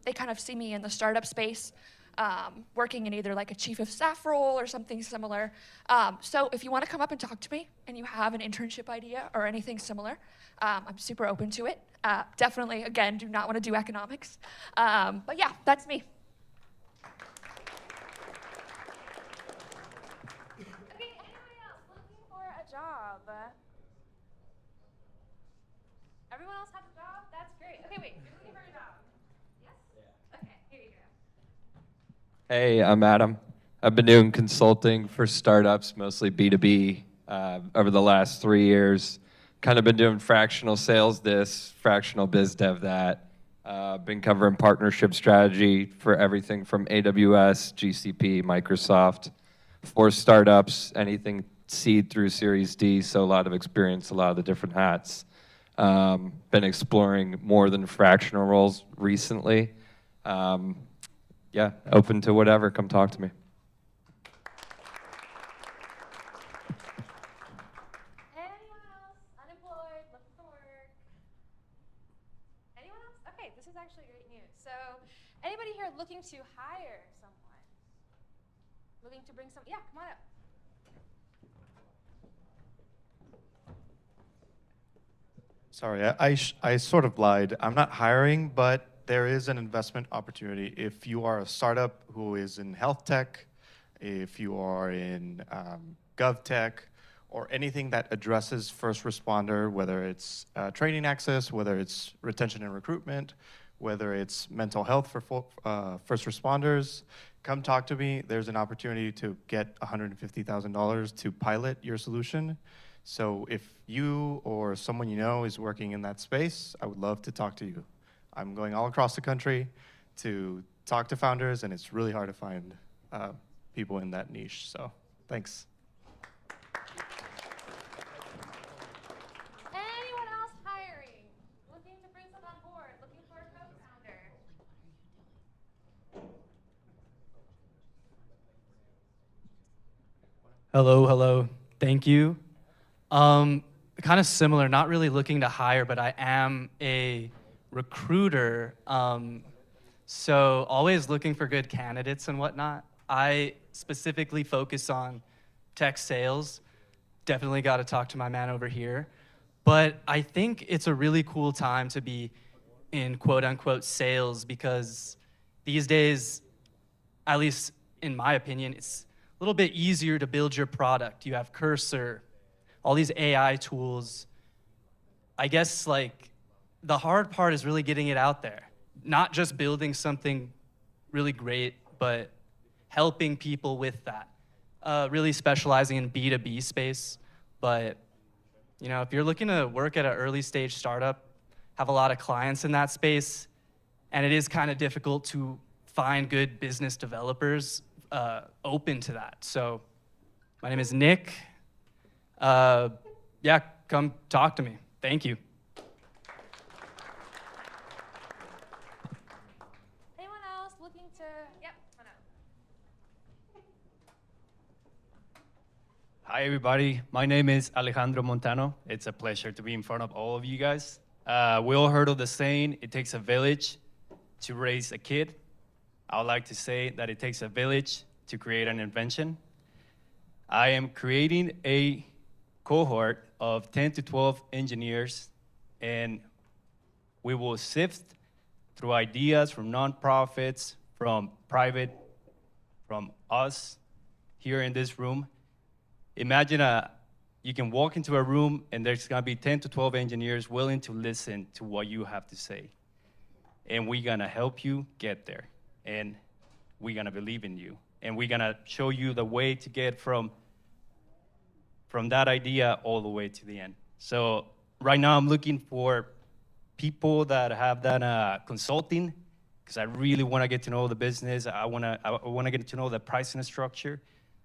they kind of see me in the startup space, working in either like a chief of staff role or something similar. So if you want to come up and talk to me and you have an internship idea or anything similar, I'm super open to it. Definitely, again, do not want to do economics. But yeah, that's me. Okay, anybody else looking for a job? Everyone else has a job? That's great. Okay, wait, you're looking for a job? Yes? Yeah. Okay, here you go. Hey, I'm Adam. I've been doing consulting for startups, mostly B2B, over the last 3 years. Kind of been doing fractional sales this, fractional biz dev that. Been covering partnership strategy for everything from AWS, GCP, Microsoft, for startups, anything seed through Series D, so a lot of experience, a lot of the different hats. Been exploring more than fractional roles recently. Yeah, open to whatever, come talk to me. Anyone else unemployed, looking for work? Anyone else? Okay, this is actually great news. So, anybody here looking to hire someone? looking to bring some, yeah, come on up. Sorry, I sort of lied. I'm not hiring, but there is an investment opportunity. If you are a startup who is in health tech, if you are in gov tech, or anything that addresses first responder, whether it's training access, whether it's retention and recruitment, whether it's mental health for first responders, come talk to me. There's an opportunity to get $150,000 to pilot your solution. So if you or someone you know is working in that space, I would love to talk to you. I'm going all across the country to talk to founders, and it's really hard to find people in that niche. So thanks. Anyone else hiring? Looking to bring some on board? Looking for a co-founder? Hello, hello. Thank you. Kind of similar, not really looking to hire, but I am a recruiter. So always looking for good candidates and whatnot. I specifically focus on tech sales. Definitely got to talk to my man over here. But I think it's a really cool time to be in quote unquote sales because these days, at least in my opinion, it's a little bit easier to build your product. You have Cursor, all these AI tools. I guess like the hard part is really getting it out there. Not just building something really great, but helping people with that. Really specializing in B2B space. But you know, if you're looking to work at an early stage startup, have a lot of clients in that space, and it is kind of difficult to find good business developers open to that. So my name is Nick. Yeah, come talk to me. Thank you. Anyone else looking to, yep, come on up. Hi, everybody. My name is Alejandro Montano. It's a pleasure to be in front of all of you guys. We all heard of the saying, it takes a village to raise a kid. I would like to say that it takes a village to create an invention. I am creating a cohort of 10 to 12 engineers, and we will sift through ideas from nonprofits, from private, from us here in this room. Imagine you can walk into a room and there's gonna be 10 to 12 engineers willing to listen to what you have to say. And we're gonna help you get there. And we're gonna believe in you. And we're gonna show you the way to get from that idea all the way to the end. So right now I'm looking for people that have done consulting, because I really wanna get to know the business. I wanna get to know the pricing structure.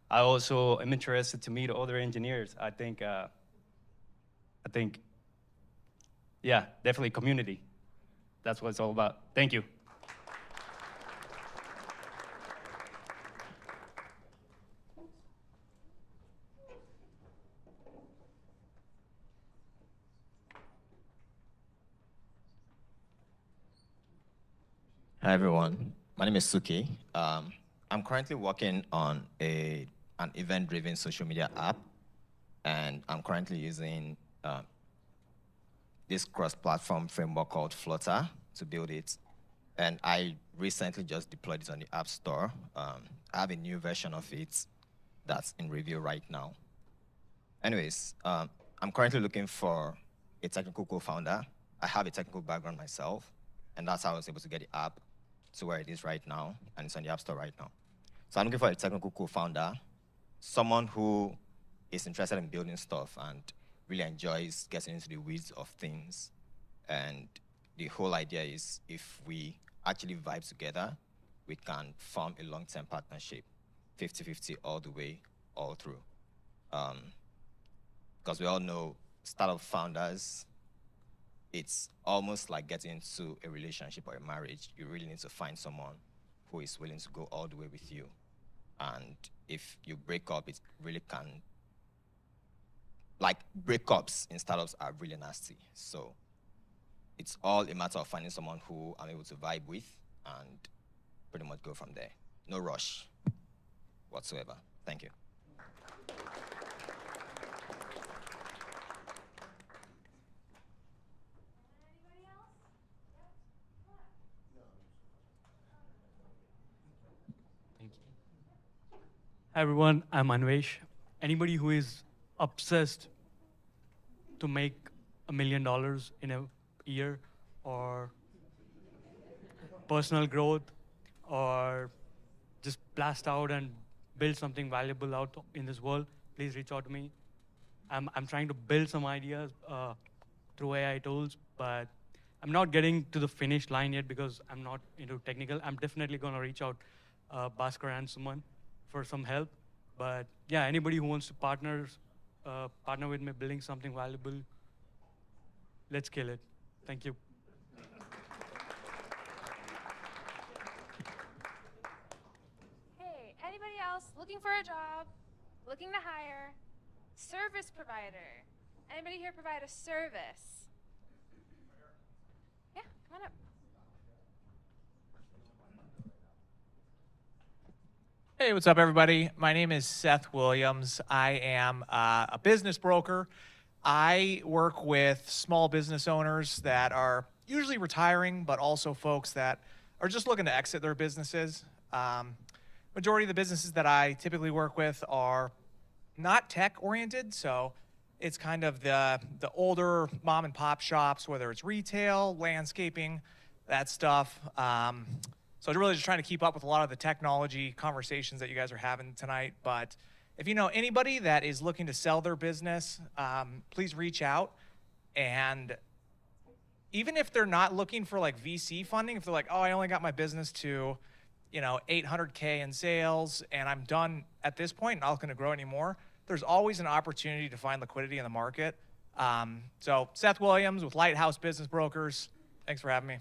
I also am interested to meet other engineers. I think, yeah, definitely community. That's what it's all about. Thank you. Hi, everyone. My name is Suki. I'm currently working on an event-driven social media app, and I'm currently using this cross-platform framework called Flutter to build it. And I recently just deployed it on the App Store. I have a new version of it that's in review right now. Anyways, I'm currently looking for a technical co-founder. I have a technical background myself, and that's how I was able to get the app to where it is right now, and it's on the App Store right now. So I'm looking for a technical co-founder, someone who is interested in building stuff and really enjoys getting into the weeds of things. And the whole idea is if we actually vibe together, we can form a long-term partnership, 50-50 all the way, all through. Because we all know startup founders, it's almost like getting into a relationship or a marriage. You really need to find someone who is willing to go all the way with you. And if you break up, it really can, like breakups in startups are really nasty. So it's all a matter of finding someone who I'm able to vibe with and pretty much go from there. No rush. whatsoever. Thank you. Thank you. Hi everyone, I'm Anvesh. Anybody who is obsessed to make $1 million in a year, or personal growth, or just blast out and build something valuable out in this world, please reach out to me. I'm trying to build some ideas through AI tools, but I'm not getting to the finish line yet because I'm not into technical. I'm definitely going to reach out Bhaskar and Suman for some help. But yeah, anybody who wants to partner with me building something valuable, let's kill it. Thank you. Hey, anybody else looking for a job, looking to hire, service provider? Anybody here provide a service? Yeah, come on up. Hey, what's up, everybody? My name is Seth Williams. I am a business broker. I work with small business owners that are usually retiring, but also folks that are just looking to exit their businesses. Majority of the businesses that I typically work with are not tech-oriented, so it's kind of the older mom and pop shops, whether it's retail, landscaping, that stuff. So I'm really just trying to keep up with a lot of the technology conversations that you guys are having tonight. But if you know anybody that is looking to sell their business, please reach out. And even if they're not looking for like VC funding, if they're like, oh, I only got my business to, you know, 800K in sales and I'm done at this point and I'm not going to grow anymore, there's always an opportunity to find liquidity in the market. So Seth Williams with Lighthouse Business Brokers. Thanks for having me.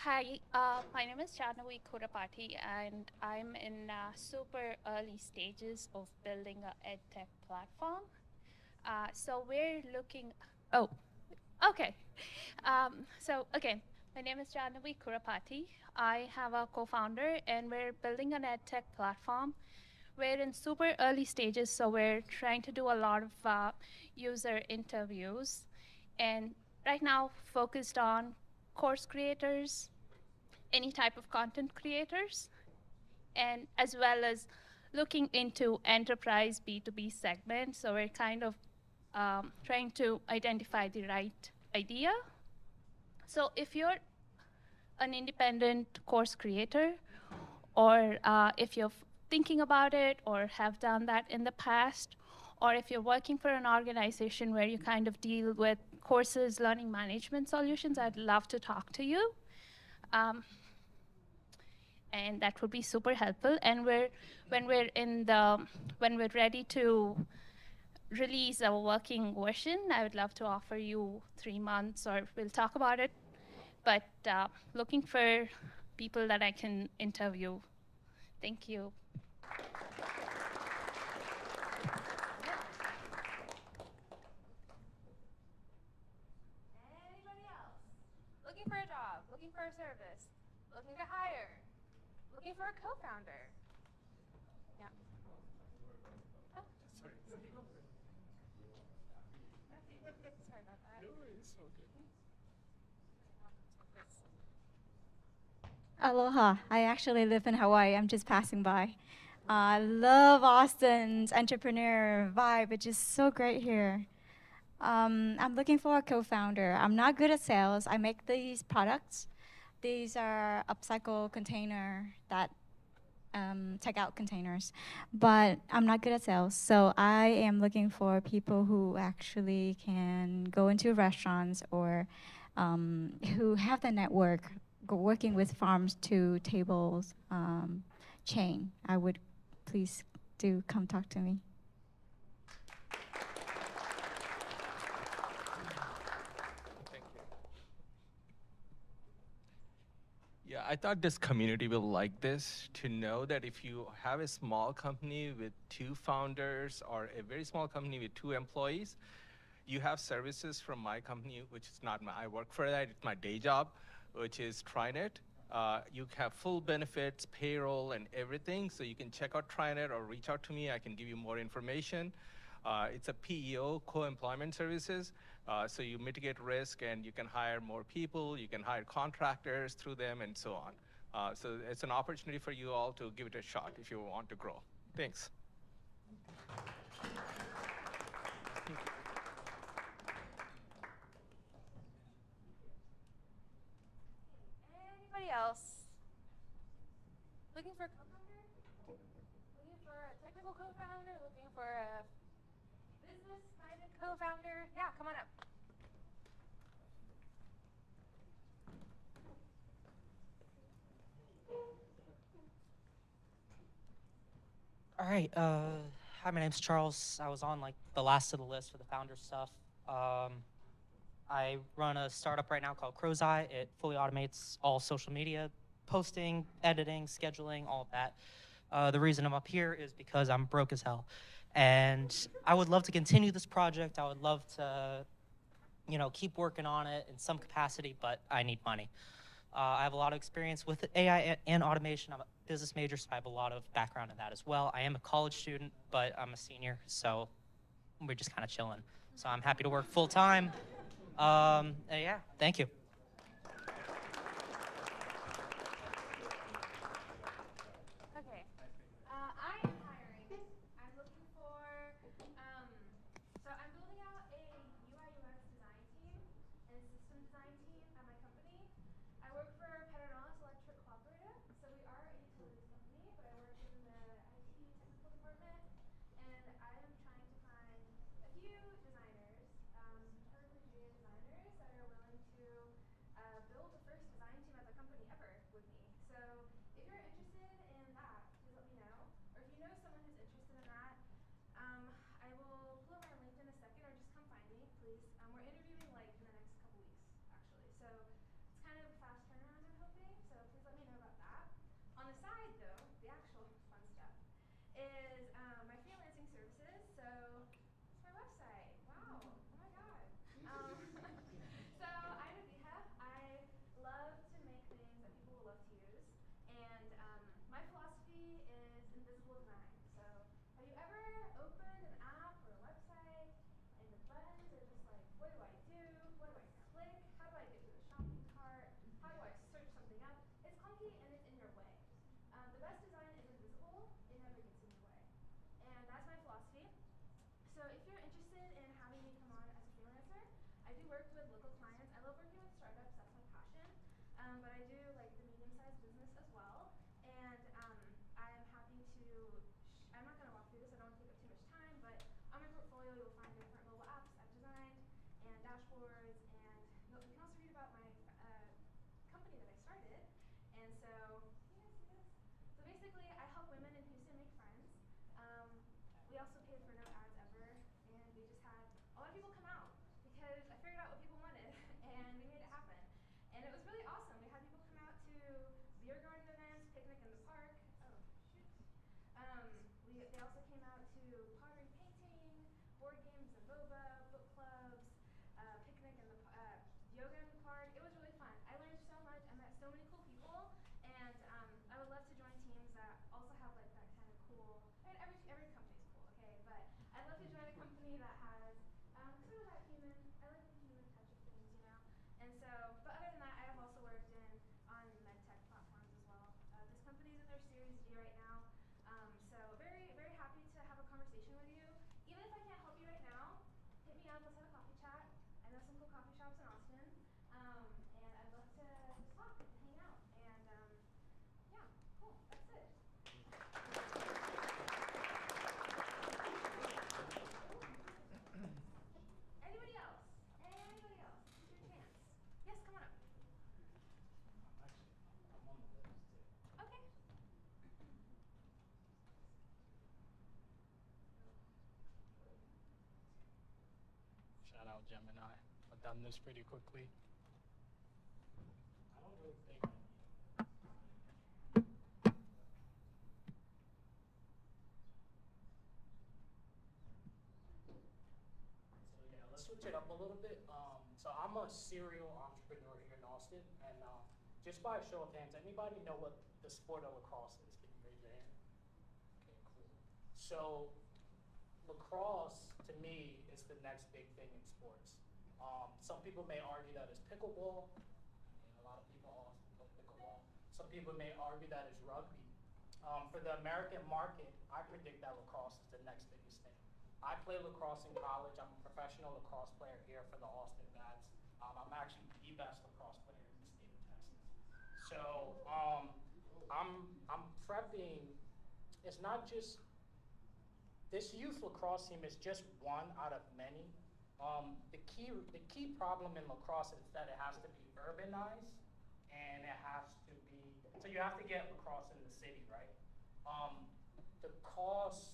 Hi, my name is Shanavi Kurapati, and I'm in super early stages of building a EdTech platform. So we're looking. Oh, okay. My name is Shanavi Kurapati. I have a co-founder, and we're building an EdTech platform. We're in super early stages, so we're trying to do a lot of user interviews, and right now focused on course creators, any type of content creators, and as well as looking into enterprise B2B segments. So we're kind of trying to identify the right idea. So if you're an independent course creator, or if you're thinking about it or have done that in the past, or if you're working for an organization where you kind of deal with courses, learning management solutions, I'd love to talk to you. And that would be super helpful. And when we're ready to release a working version, I would love to offer you 3 months, or we'll talk about it. But looking for people that I can interview. Thank you. Anybody else? Looking for a job, looking for a service, looking to hire, looking for a co-founder. Yeah. Oh. Sorry about that. Aloha. I actually live in Hawaii. I'm just passing by. I love Austin's entrepreneur vibe. It's just so great here. I'm looking for a co-founder. I'm not good at sales. I make these products. These are upcycle container that take out containers, but I'm not good at sales. So I am looking for people who actually can go into restaurants or who have the network working with farms to tables chain. I would please do come talk to me. Yeah, I thought this community will like this, to know that if you have a small company with 2 founders or a very small company with 2 employees, you have services from my company, which is not my, I work for that, it's my day job, which is TriNet. You have full benefits, payroll, and everything, so you can check out TriNet or reach out to me, I can give you more information. It's a PEO, co-employment services, so you mitigate risk and you can hire more people, you can hire contractors through them, and so on. So it's an opportunity for you all to give it a shot if you want to grow. Thanks. Anybody else? Looking for a co-founder? Looking for a technical co-founder? Looking for a business-minded co-founder? Yeah, come on up. All right. Hi, my name's Charles. I was on like the last of the list for the founder stuff. I run a startup right now called Crow's Eye. It fully automates all social media posting, editing, scheduling, all of that. The reason I'm up here is because I'm broke as hell. And I would love to continue this project. I would love to, keep working on it in some capacity, but I need money. I have a lot of experience with AI and automation. I'm a business major, so I have a lot of background in that as well. I am a college student, but I'm a senior, so we're just kind of chilling. So I'm happy to work full time. Yeah, thank you. Okay. I am hiring. I'm looking for, so I'm building out a UI UX design team and system design team at my company. I work for Pedernales Electric Cooperative, so we are a utilities company, but I work within the IT technical department, and I am trying to find a few designers, preferably junior designers, that are willing to build the first design team at the company ever with me. So if you're interested in that, please let me know. Or if you know someone who's interested in that, I will pull up my LinkedIn in a second, or just come find me, please. We're interviewing like in the next couple weeks, actually. So it's kind of a fast turnaround, I'm hoping. So please let me know about that. On the side, though, the actual fun stuff is my freelancing services. So it's my website. Wow. Oh my God. So I'm Abiha. I love to make things that people will love to use. And my philosophy is invisible design. So have you ever opened an app or a website and the buttons are just like, what do I do? What do I click? How do I get to the shopping cart? How do I search something up? It's clunky and it's in your way. The best design is invisible. It never gets in your way. And that's my philosophy. So if you're interested in having me come on as a freelancer, I do work with local clients. I love working with startups. That's my passion. But I do like the medium-sized business as well. And I'm happy to, I'm not going to walk through this. I don't want to take up too much time. But on my portfolio, you'll find different mobile apps I've designed and dashboards. And you can also read about my company that I started. And so, you guys see this? So basically, I help women in Houston make friends. We also paid for no ads ever, and we just had a lot of people come out because I figured out what people wanted, and we made it happen. And it was really awesome. We had people come out to beer garden events, picnic in the park. Oh, shoot. They also came out to pottery painting, board games and boba, book clubs, picnic in the yoga in the park. It was really fun. I learned so much. I met so many cool people, and I would love to join teams that also have like that kind of cool. I mean, every company's cool, okay? But I'd love to join a company that has sort of that human. I like the human touch of things, you know. And so, but other than that, I have also worked on med tech platforms as well. This company's in their Series D right now. So very, very happy to have a conversation with you. Even if I can't help you right now, hit me up. Let's have a coffee chat. I know some cool coffee shops in Austin. And I'd love to just talk and hang out. And yeah, cool. That's it. Anybody else? Anybody else? This is your chance. Yes, come on up. Okay. Shout out Gemini. I've done this pretty quickly. I don't really think I need a little bit. So I'm a serial entrepreneur here in Austin, and just by a show of hands, anybody know what the sport of lacrosse is? Can you raise your hand? Okay, cool. So lacrosse, to me, is the next big thing in sports. Some people may argue that it's pickleball. A lot of people also play pickleball. Some people may argue that it's rugby. For the American market, I predict that lacrosse is the next biggest thing. I play lacrosse in college. I'm a professional lacrosse player here for the Austin Bats. I'm actually the best lacrosse player in the state of Texas. So I'm prepping. It's not just this youth lacrosse team is just one out of many. The key problem in lacrosse is that it has to be urbanized, and it has to be, so you have to get lacrosse in the city, right? The cost,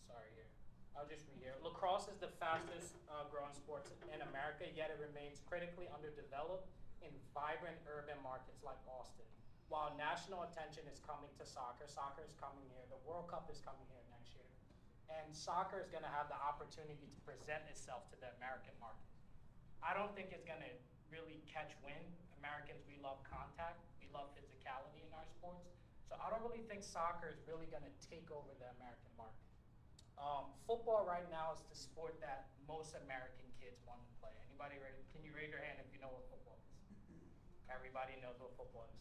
sorry here, I'll just read here. Lacrosse is the fastest growing sport in America, yet it remains critically underdeveloped in vibrant urban markets like Austin. While national attention is coming to soccer, soccer is coming here, the World Cup is coming here next year, and soccer is gonna have the opportunity to present itself to the American market. I don't think it's gonna really catch wind. Americans, we love contact, we love physicality in our sports, so I don't really think soccer is really gonna take over the American market. Football right now is the sport that most American kids want to play. Anybody ready? Can you raise your hand if you know what football is? Everybody knows what football is.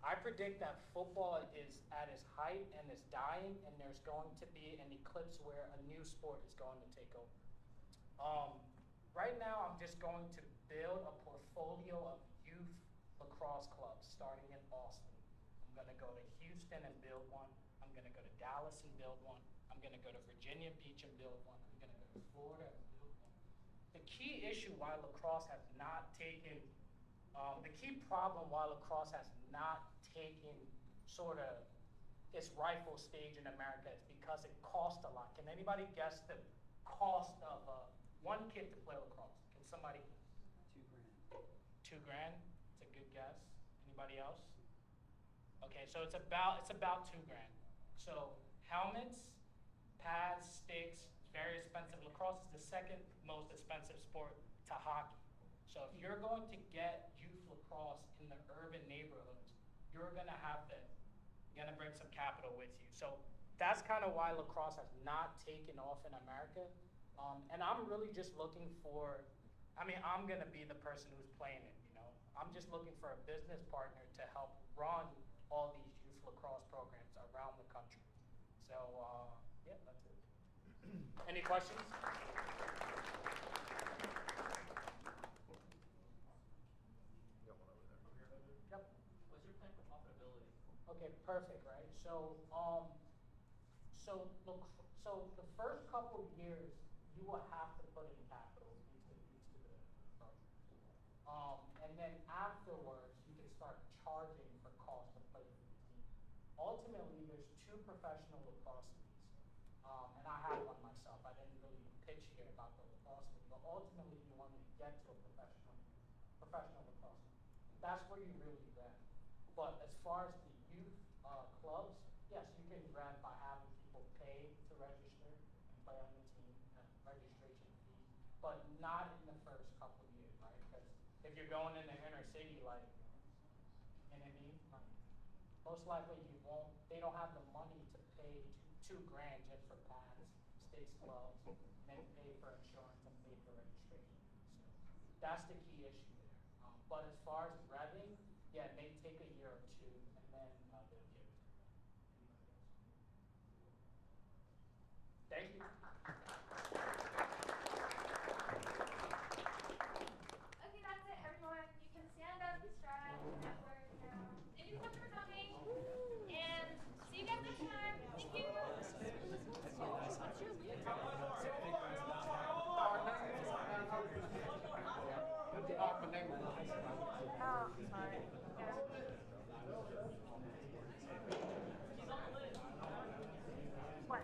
I predict that football is at its height and is dying, and there's going to be an eclipse where a new sport is going to take over. Right now, I'm just going to build a portfolio of youth lacrosse clubs starting in Austin. I'm going to go to Houston and build one. I'm going to go to Dallas and build one. I'm going to go to Virginia Beach and build one. I'm going to go to Florida and build one. The key issue why lacrosse has not taken, the key problem why lacrosse has not taken sort of its rightful stage in America is because it costs a lot. Can anybody guess the cost of one kid to play lacrosse? Can somebody? $2 grand. $2 grand? It's a good guess. Anybody else? Okay, so it's about $2 grand. So helmets, pads, sticks, very expensive. Lacrosse is the second most expensive sport to hockey. So if you're going to get youth lacrosse in the urban neighborhoods, you're gonna bring some capital with you. So that's kind of why lacrosse has not taken off in America. And I'm really just looking for, I'm gonna be the person who's playing it, you know? I'm just looking for a business partner to help run all these youth lacrosse programs around the country. So, yeah, that's it. Any questions? Yep. What's your plan for profitability? Okay, perfect, right? So the first couple of years, you will have to put in capital into the program. And then afterwards, you can start charging for cost of play for the team. Ultimately, there's 2 professional lacrosse leagues. And I have one myself. I didn't really pitch here about the lacrosse league, but ultimately, you want to get to a professional lacrosse league. That's where you really rent. But as far as the youth clubs, yes, you can rent by having people pay to register and play on the team at registration fees, but not in the first couple of years, right? Because if you're going in the inner city, like, you know what I mean? Like, most likely they don't have the money to pay $2 grand just for pads, sticks, gloves, and then pay for insurance and pay for registration. So that's the key issue there. But as far as revving, yeah, it may take a year or 2, and then they'll give it. Thank you. Okay, that's it, everyone. You can stand up, stretch, network now. Thank you so much for coming, and see you guys next time. Thank you. Oh, sorry. What?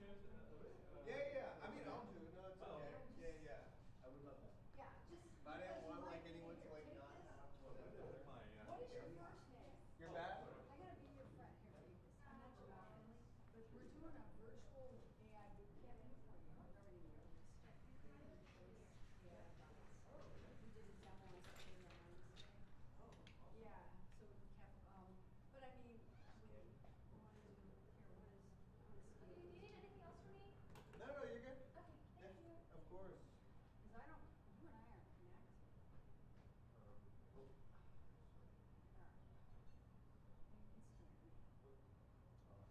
Yeah. I mean, I'll do it. No, it's okay. Yeah. I would love that. Yeah, just. But I didn't want like anyone to like not have to. What is your first name? Your bad? I gotta be your friend. Here, read this. I'm not your family, but we're doing a virtual AI boot camp for you. We did a demo on Saturday night. Yeah, so we kept, but I mean, we wanted to hear what is, Do you need anything else from me? No, you're good. Okay, thank you. Of course. Because I don't, you and I aren't connected. You can scan me.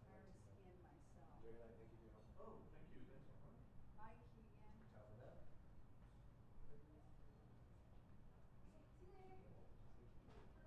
I already scanned myself. Very nice. Thank you. Oh,